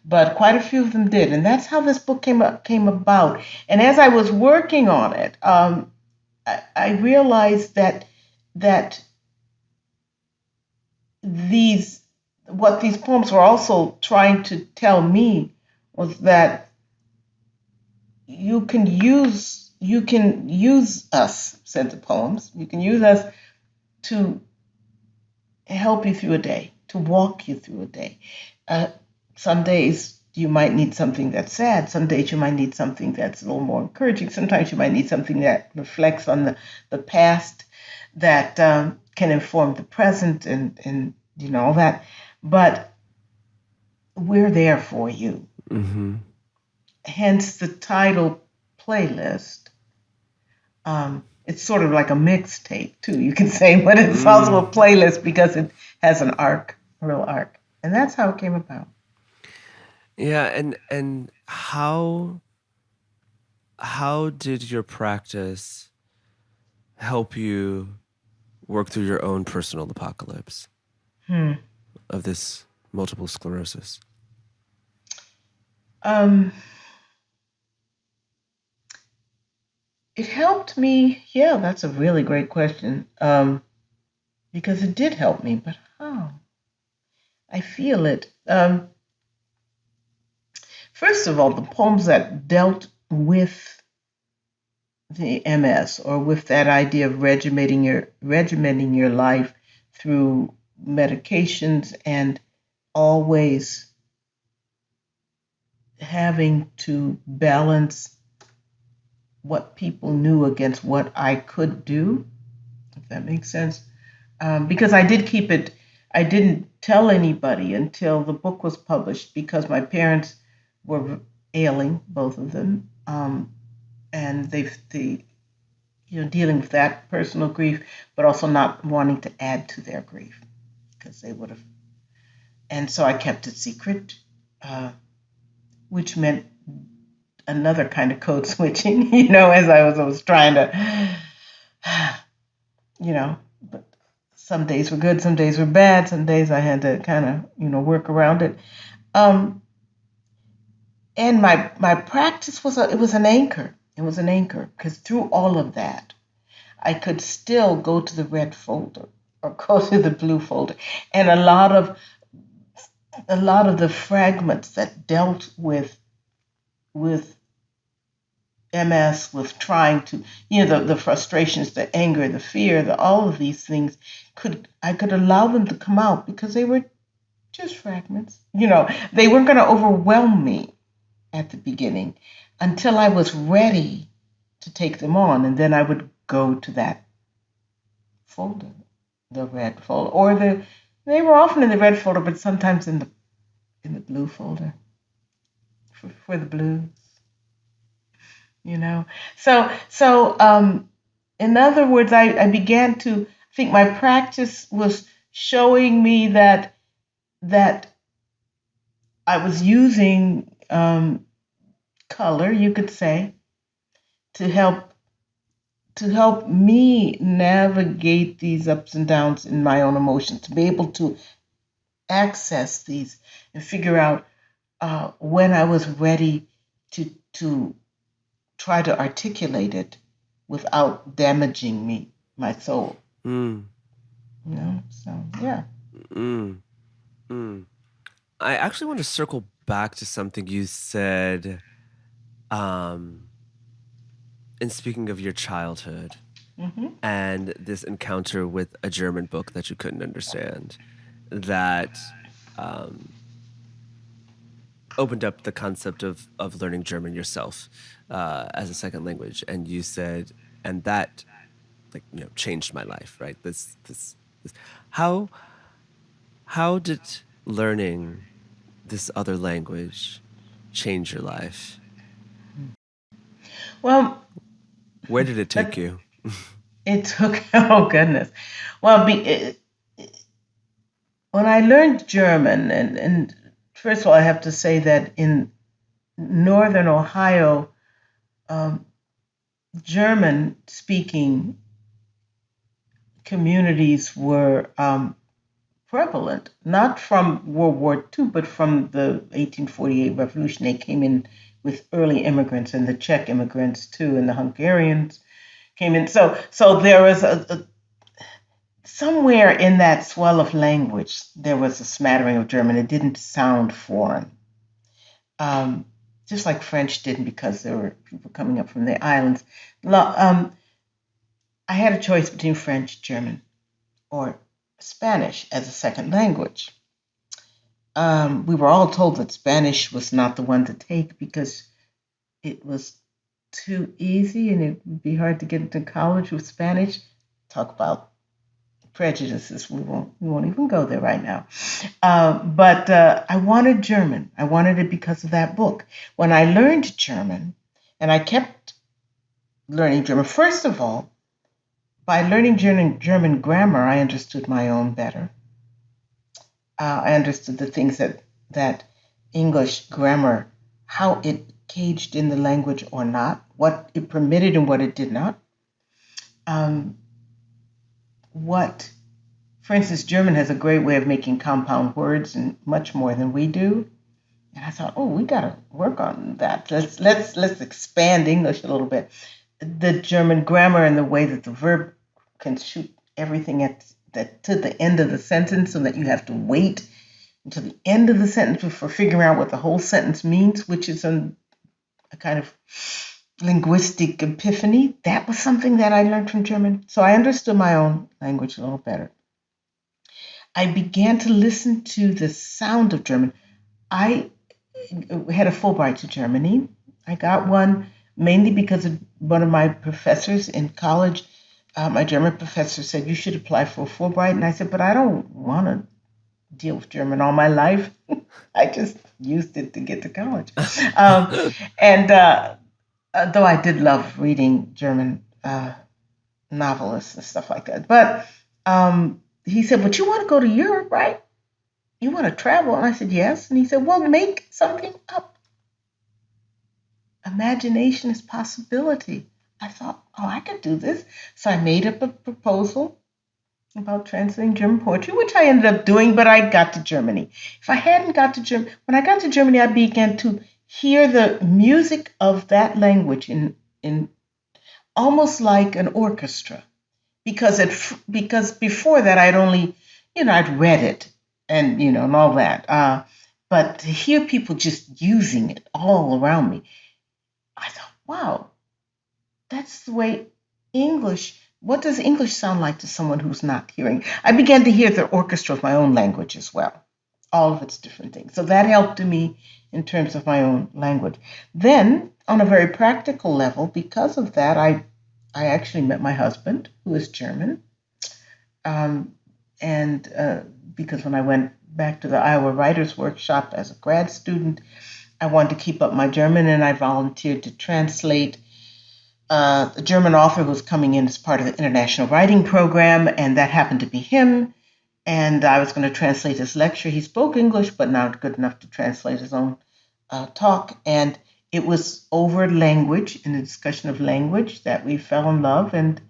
but quite a few of them did, and that's how this book came about. And as I was working on it, I realized that what these poems were also trying to tell me was that you can use us, said the poems. You can use us to help you through a day, to walk you through a day. Some days you might need something that's sad. Some days you might need something that's a little more encouraging. Sometimes you might need something that reflects on the past, that can inform the present and all that. But we're there for you. Hence the title playlist. It's sort of like a mixtape too, you can say, but it's also a Mm. playlist because it has an arc, a real arc, and that's how it came about. Yeah, and how did your practice help you work through your own personal apocalypse Hmm. of this multiple sclerosis? Um, it helped me. Yeah, that's a really great question. Because it did help me, but how? I feel it. First of all, the poems that dealt with the MS or with that idea of regimenting your life through medications and always having to balance what people knew against what I could do, if that makes sense. Because I did keep it, I didn't tell anybody until the book was published because my parents were ailing, both of them, and dealing with that personal grief, but also not wanting to add to their grief because they would have. And so I kept it secret, uh, which meant another kind of code switching, as I was trying to, but some days were good, some days were bad, some days I had to kind of, work around it. Um, and my practice it was an anchor. It was an anchor because through all of that, I could still go to the red folder or go to the blue folder, and a lot of the fragments that dealt with MS, with trying to, the frustrations, the anger, the fear, all of these things, I could allow them to come out because they were just fragments. They weren't going to overwhelm me at the beginning until I was ready to take them on, and then I would go to that folder, the red folder, they were often in the red folder, but sometimes in the blue folder for the blues. you know. So in other words, I began to think my practice was showing me that I was using color, you could say, to help me navigate these ups and downs in my own emotions, to be able to access these and figure out when I was ready to try to articulate it without damaging my soul. Mm, So yeah. mm, mm. I actually want to circle back to something you said um, in speaking of your childhood Hmm. and this encounter with a German book that you couldn't understand that um, opened up the concept of learning German yourself as a second language, and you said, and that changed my life, right? This. How how did learning this other language change your life? Well, Where did it take that you? it took. Oh goodness. Well, when I learned German, and first of all, I have to say that in northern Ohio, um, German-speaking communities were prevalent, not from World War II, but from the 1848 revolution. They came in with early immigrants, and the Czech immigrants too, and the Hungarians came in. So there was somewhere in that swell of language, there was a smattering of German. It didn't sound foreign, um, just like French didn't, because there were people coming up from the islands. I had a choice between French, German, or Spanish as a second language. We were all told that Spanish was not the one to take because it was too easy and it would be hard to get into college with Spanish. Talk about prejudices. We won't even go there right now. But I wanted German. I wanted it because of that book. When I learned German, and I kept learning German, first of all, by learning German grammar, I understood my own better. I understood the things that English grammar, how it caged in the language or not, what it permitted and what it did not. Um, what, for instance, German has a great way of making compound words and much more than we do. And I thought, oh, we got to work on that. Let's expand English a little bit. The German grammar and the way that the verb can shoot everything to the end of the sentence, so that you have to wait until the end of the sentence before figuring out what the whole sentence means, which is a kind of linguistic epiphany. That was something that I learned from German. So I understood my own language a little better. I began to listen to the sound of German. I had a Fulbright to Germany. I got one mainly because of one of my professors in college. My German professor said, you should apply for a Fulbright. And I said, but I don't want to deal with German all my life. I just used it to get to college. And though I did love reading German novelists and stuff like that. But he said, but you want to go to Europe, right? You want to travel? And I said, yes. And he said, well, make something up. Imagination is possibility. I thought, oh, I could do this. So I made up a proposal about translating German poetry, which I ended up doing, but I got to Germany. If I hadn't got to Germany, when I got to Germany, I began to hear the music of that language in almost like an orchestra. Because before that, I'd only, I'd read it and, and all that. But to hear people just using it all around me, I thought, wow, that's the way English, what does English sound like to someone who's not hearing? I began to hear the orchestra of my own language as well, all of its different things. So that helped me in terms of my own language. Then, on a very practical level, because of that, I actually met my husband, who is German. Because when I went back to the Iowa Writers Workshop as a grad student, I wanted to keep up my German, and I volunteered to translate a German author who was coming in as part of the International Writing Program, and that happened to be him. And I was going to translate his lecture. He spoke English, but not good enough to translate his own talk. And it was over language, in the discussion of language, that we fell in love and,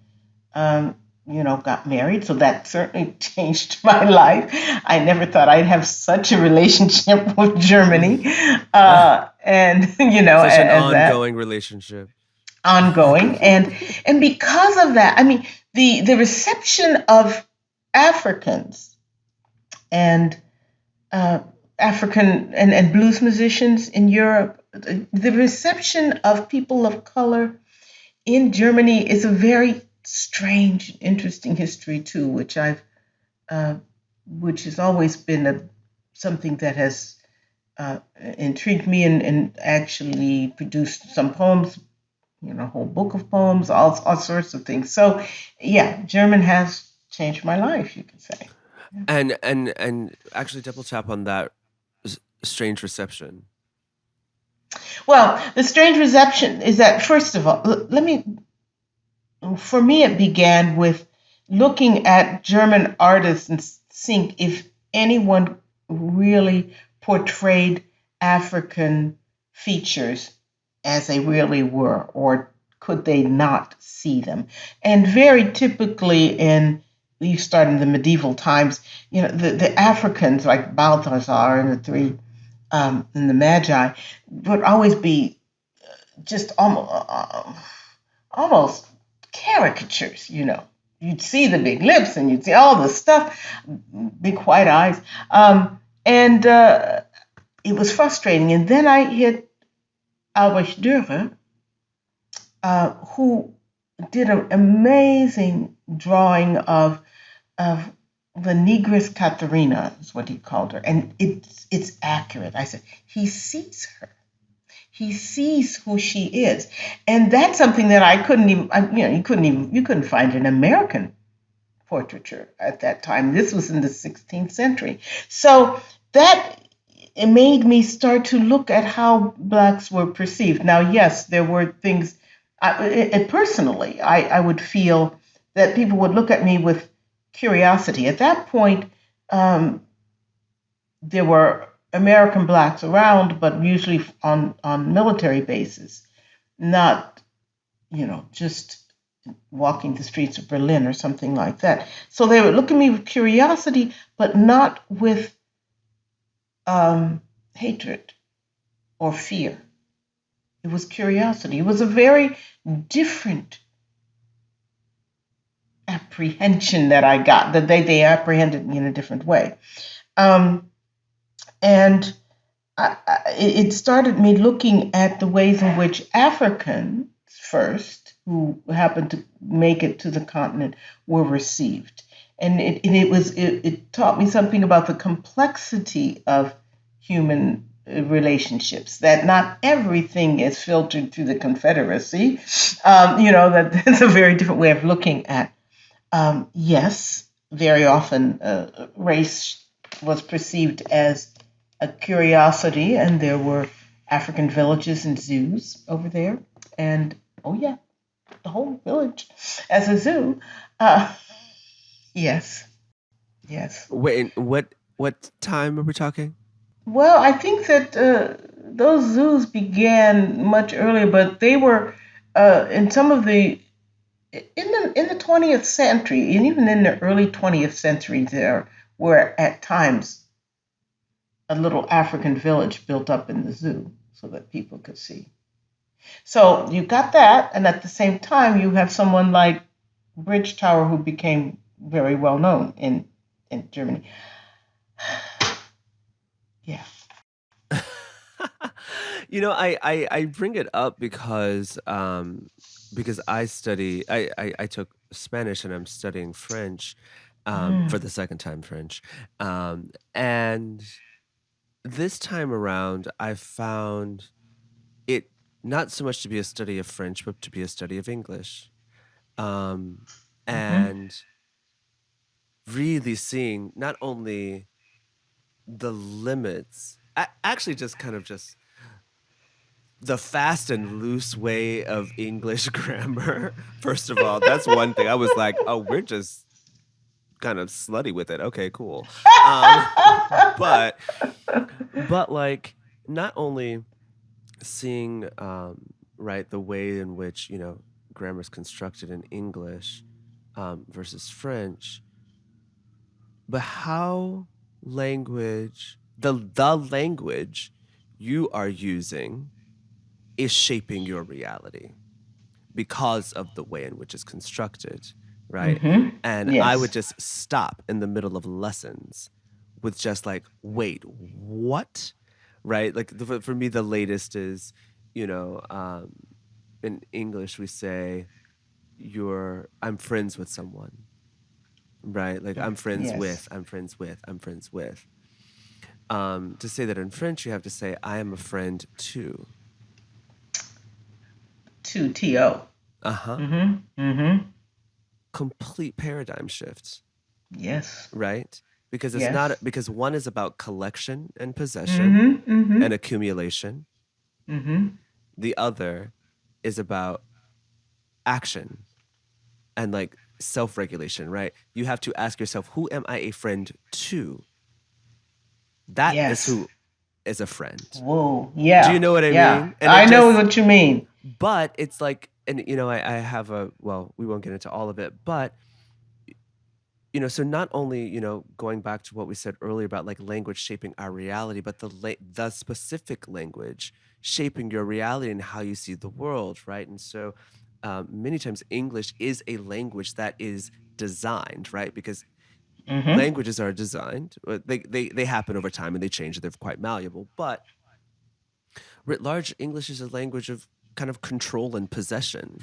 got married. So that certainly changed my life. I never thought I'd have such a relationship with Germany. Such an ongoing relationship. Ongoing. And because of that, I mean, the reception of Africans and African and blues musicians in Europe, the reception of people of color in Germany is a very strange, interesting history too, which has always been something that has intrigued me and actually produced some poems, a whole book of poems, all sorts of things. So, yeah, German has changed my life, you could say. Yeah. And actually double tap on that strange reception. Well, the strange reception is that, first of all, for me, it began with looking at German artists and seeing if anyone really portrayed African features as they really were, or could they not see them? And very typically you start in the medieval times, the Africans like Balthazar and the three and the Magi would always be just almost caricatures, You'd see the big lips and you'd see all the stuff, big white eyes. It was frustrating. And then I hit Albrecht Dürer, who did an amazing drawing of the Negress Katharina, is what he called her, and it's accurate. I said, he sees her. He sees who she is, and that's something that I couldn't even. You couldn't find an American portraiture at that time. This was in the 16th century, so that it made me start to look at how Blacks were perceived. Now, yes, there were things. Personally, I would feel that people would look at me with curiosity. At that point, um, there were American blacks around, but usually on military bases, not just walking the streets of Berlin or something like that. So they would look at me with curiosity, but not with hatred or fear. It was curiosity. It was a very different apprehension that I got. That they apprehended me in a different way, and it started me looking at the ways in which Africans first, who happened to make it to the continent, were received, and it taught me something about the complexity of human relationships. That not everything is filtered through the Confederacy. That's a very different way of looking at. Yes, very often race was perceived as a curiosity, and there were African villages and zoos over there. And oh, yeah, the whole village as a zoo. Uh, yes, yes. Wait, what time are we talking? Well, I think that those zoos began much earlier, but they were in some of the in the 20th century, and even in the early 20th century, there were at times a little African village built up in the zoo so that people could see. So you got that, and at the same time, you have someone like Bridgetower who became very well known in Germany. Yeah. I bring it up because I took Spanish and I'm studying French for the second time French. And this time around I found it not so much to be a study of French, but to be a study of English. And really seeing not only the limits, actually just the fast and loose way of English grammar. First of all, that's one thing. I was like, oh, we're just kind of slutty with it. Okay, cool. But like not only seeing right the way in which grammar is constructed in English versus French, but how the language you are using is shaping your reality because of the way in which it's constructed, right? And I would Yes. just stop in the middle of lessons with just like, wait, what? Right? Like for me, the latest is, in English we say, I'm friends with someone, right? Like I'm friends Yes. with, I'm friends with, I'm friends with. To say that in French, you have to say, I am a friend to. Two to. Uh-huh. Mm-hmm. Complete paradigm shifts, Yes. right? Because it's not Yes. because one is about collection and possession Mm-hmm. and Mm-hmm. accumulation. Mm-hmm. The other is about action and like self-regulation, right? You have to ask yourself, who am I a friend to? That is Yes. who is a friend. Whoa. Do you Yeah. know what I Yeah. mean? And I it know just, what you mean. but it's like, and I have well, we won't get into all of it, but so not only going back to what we said earlier about like language shaping our reality, but the specific language shaping your reality and how you see the world, right? And so many times English is a language that is designed, right? Because Mm-hmm. languages are designed, they happen over time and they change, they're quite malleable, but writ large, English is a language of kind of control and possession.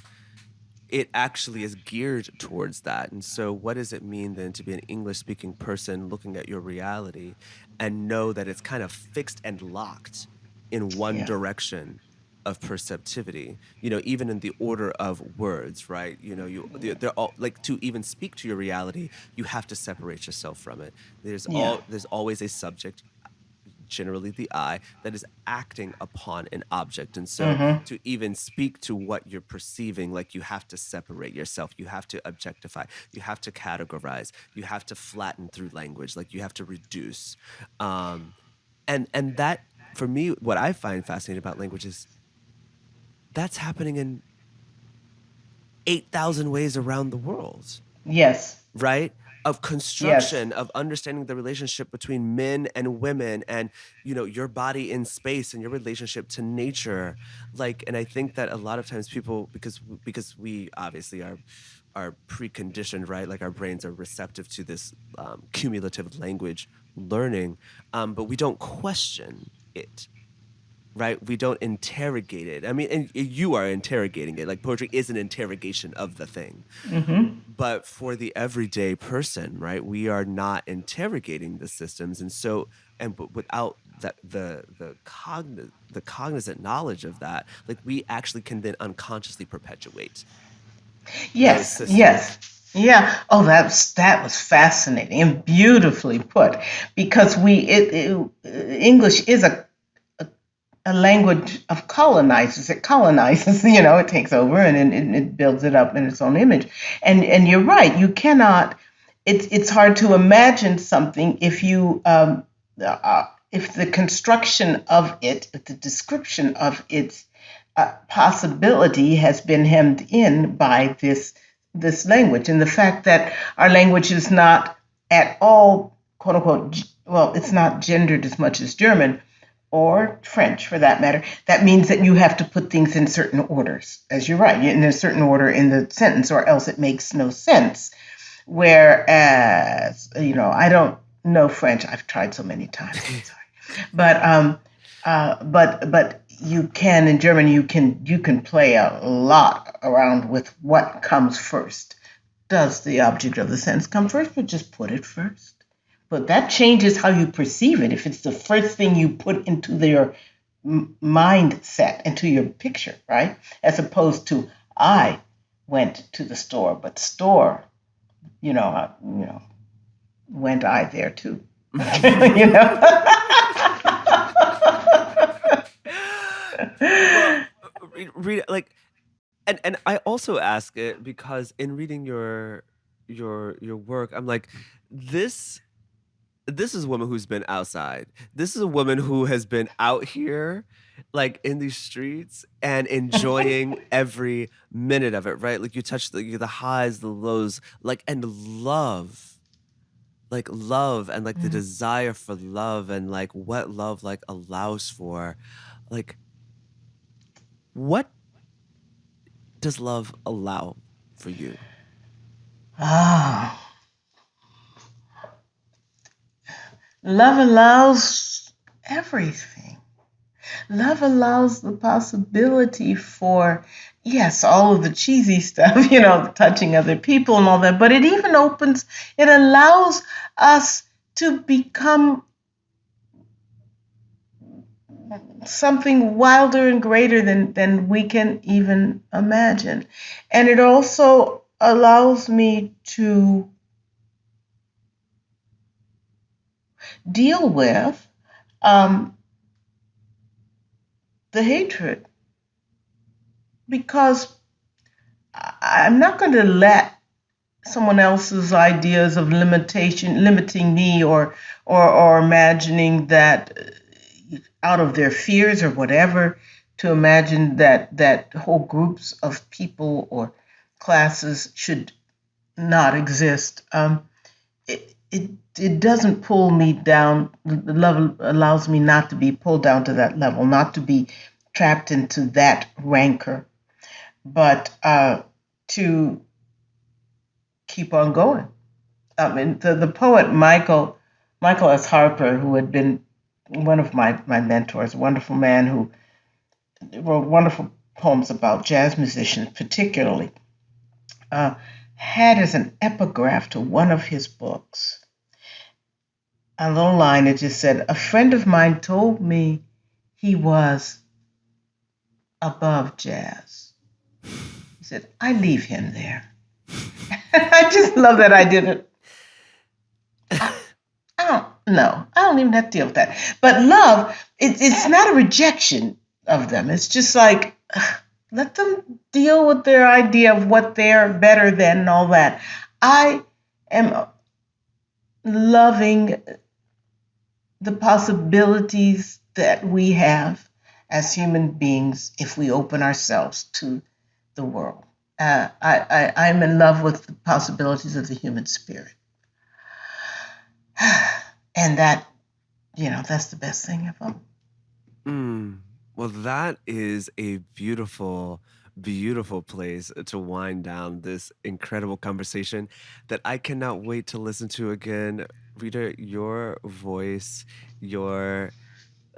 It actually is geared towards that. And so what does it mean then to be an English speaking person looking at your reality and know that it's kind of fixed and locked in one Yeah. direction of perceptivity, even in the order of words, right? They're all like, to even speak to your reality, you have to separate yourself from it. Yeah. There's always a subject, generally the eye, that is acting upon an object. And so Mm-hmm. to even speak to what you're perceiving, like you have to separate yourself, you have to objectify, you have to categorize, you have to flatten through language, like you have to reduce. And that, for me, what I find fascinating about language is that's happening in 8,000 ways around the world, Yes. right? Of Yes. construction, of understanding the relationship between men and women, and your body in space and your relationship to nature. Like, and I think that a lot of times people, because we obviously are preconditioned, right? Like our brains are receptive to this cumulative language learning, but we don't question it, right? We don't interrogate it. I mean, and you are interrogating it. Like poetry is an interrogation of the thing. Mm-hmm. But for the everyday person, right, we are not interrogating the systems. And so, but without that, the cognizant knowledge of that, like we actually can then unconsciously perpetuate those Yes. systems. Yes. Yeah. Oh, that was fascinating and beautifully put, because English is a language of colonizers. It colonizes, it takes over and it builds it up in its own image. And you're right. You cannot. It's hard to imagine something if the construction of it, if the description of its possibility has been hemmed in by this language, and the fact that our language is not at all, quote unquote, well, it's not gendered as much as German or French for that matter. That means that you have to put things in certain orders, as you're right, in a certain order in the sentence, or else it makes no sense. Whereas, I don't know French. I've tried so many times. I'm sorry, but you can, in German, you can play a lot around with what comes first. Does the object of the sentence come first, or just put it first? But that changes how you perceive it. If it's the first thing you put into your mindset, into your picture, right? As opposed to I went to the store, but store, went I there too? you know. Well, read like, and I also ask it because in reading your work, I'm like, this is a woman who's been outside. This is a woman who has been out here, like in these streets, and enjoying every minute of it, right? Like you touch the highs, the lows, like, and love, and like the desire for love, and like what love like allows for, like what does love allow for you? Ah, love allows everything. Love allows the possibility for, yes, all of the cheesy stuff, the touching other people and all that, but it allows us to become something wilder and greater than we can even imagine. And it also allows me to deal with the hatred, because I'm not going to let someone else's ideas of limiting me, or imagining that out of their fears or whatever, to imagine that whole groups of people or classes should not exist. It doesn't pull me down. The level allows me not to be pulled down to that level, not to be trapped into that rancor, but to keep on going. I mean, the poet Michael S. Harper, who had been one of my mentors, a wonderful man who wrote wonderful poems about jazz musicians, particularly, had as an epigraph to one of his books a little line that just said, "A friend of mine told me he was above jazz." He said, "I leave him there." I just love that I didn't. I don't no, I don't even have to deal with that. But love, it's not a rejection of them. It's just like, let them deal with their idea of what they're better than and all that. I am loving the possibilities that we have as human beings if we open ourselves to the world. I'm in love with the possibilities of the human spirit. And that, that's the best thing of all. Mm. Well, that is a beautiful, beautiful place to wind down this incredible conversation that I cannot wait to listen to again. Rita, your voice, your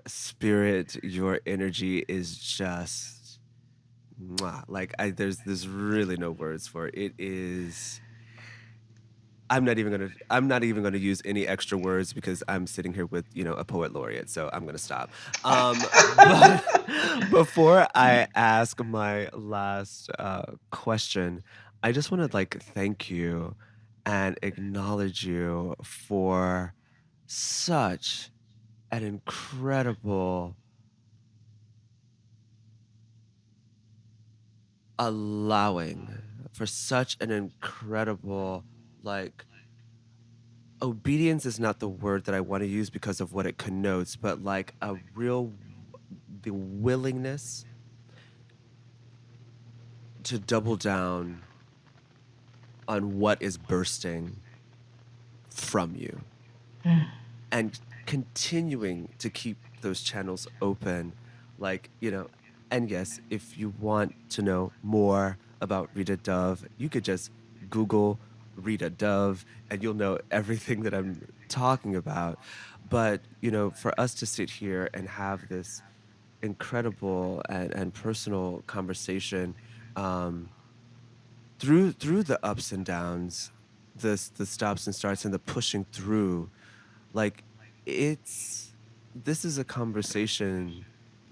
spirit, your energy is just mwah. Like there's really no words for it. It is I'm not even gonna use any extra words because I'm sitting here with, a poet laureate, so I'm gonna stop. But before I ask my last question, I just want to like thank you and acknowledge you for such an incredible allowing, for such an incredible like obedience is not the word that I want to use because of what it connotes, but like the willingness to double down on what is bursting from you Mm. and continuing to keep those channels open. Like, and yes, if you want to know more about Rita Dove, you could just Google Rita Dove and you'll know everything that I'm talking about. But, for us to sit here and have this incredible and personal conversation, um, through the ups and downs, the stops and starts and the pushing through, like this is a conversation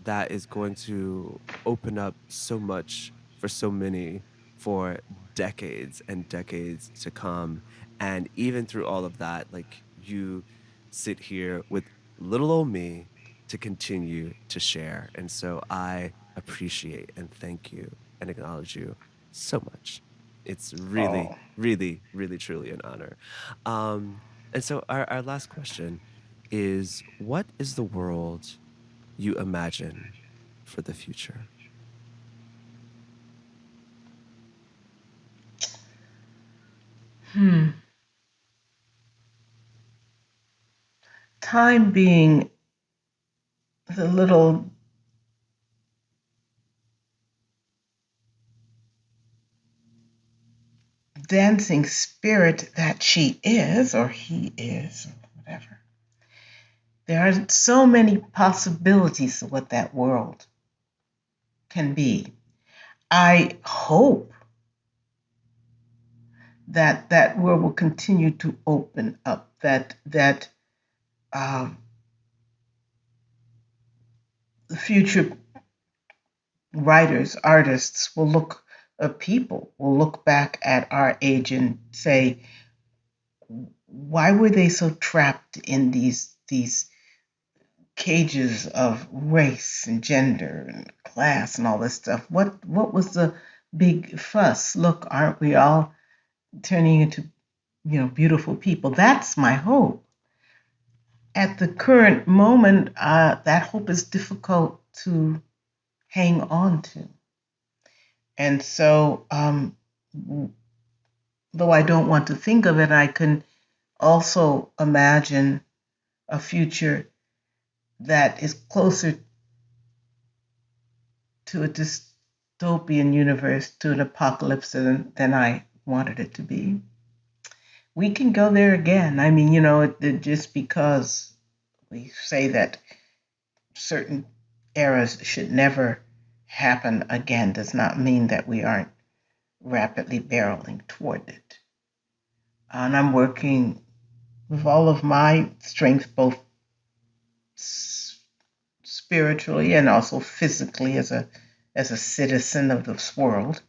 that is going to open up so much for so many for decades and decades to come. And even through all of that, like you sit here with little old me to continue to share. And so I appreciate and thank you and acknowledge you so much. It's Oh. really, really, really, truly an honor. And so our last question is, what is the world you imagine for the future? Hmm. Time being the little dancing spirit that she is, or he is, or whatever. There are so many possibilities of what that world can be. I hope that that world will continue to open up, that um, the future writers, artists will people will look back at our age and say, why were they so trapped in these cages of race and gender and class and all this stuff? What was the big fuss? Look, aren't we all turning into beautiful people? That's my hope. At the current moment, that hope is difficult to hang on to, and so though I don't want to think of it, I can also imagine a future that is closer to a dystopian universe, to an apocalypse than I wanted it to be. We can go there again. I mean, just because we say that certain eras should never happen again does not mean that we aren't rapidly barreling toward it. And I'm working with all of my strength, both spiritually and also physically as a citizen of this world,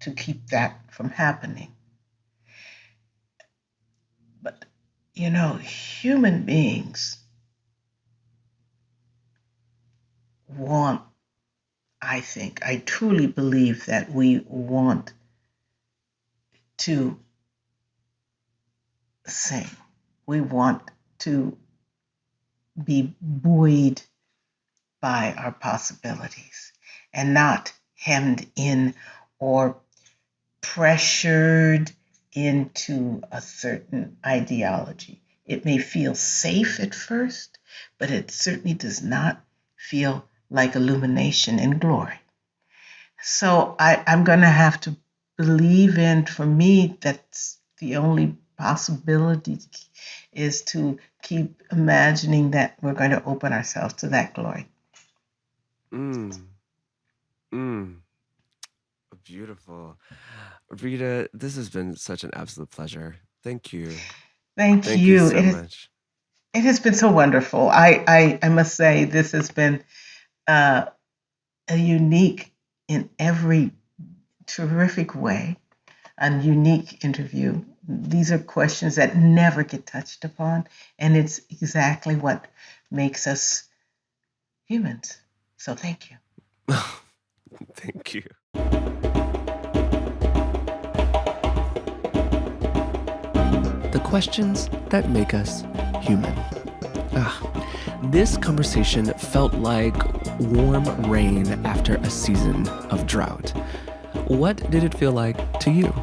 to keep that from happening. But human beings want, I truly believe that we want to sing. We want to be buoyed by our possibilities and not hemmed in or pressured into a certain ideology. It may feel safe at first, but it certainly does not feel like illumination and glory. So I'm going to have to believe in, for me, that's the only possibility, is to keep imagining that we're going to open ourselves to that glory. Beautiful. Rita, this has been such an absolute pleasure. Thank you. Thank Thank you you. so much. It has been so wonderful. I must say, this has been a unique, in every terrific way, a unique interview. These are questions that never get touched upon, and it's exactly what makes us humans. So thank you. Thank you. The questions that make us human. This conversation felt like warm rain after a season of drought. What did it feel like to you?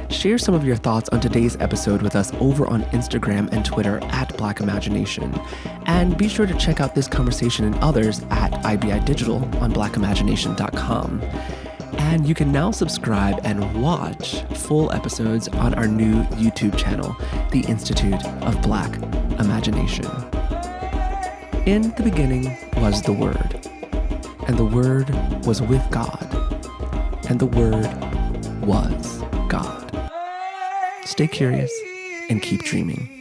Share some of your thoughts on today's episode with us over on Instagram and Twitter at Black Imagination. And be sure to check out this conversation and others at IBI Digital on blackimagination.com. And you can now subscribe and watch full episodes on our new YouTube channel, the Institute of Black Imagination. In the beginning was the Word, and the Word was with God, and the Word was God. Stay curious and keep dreaming.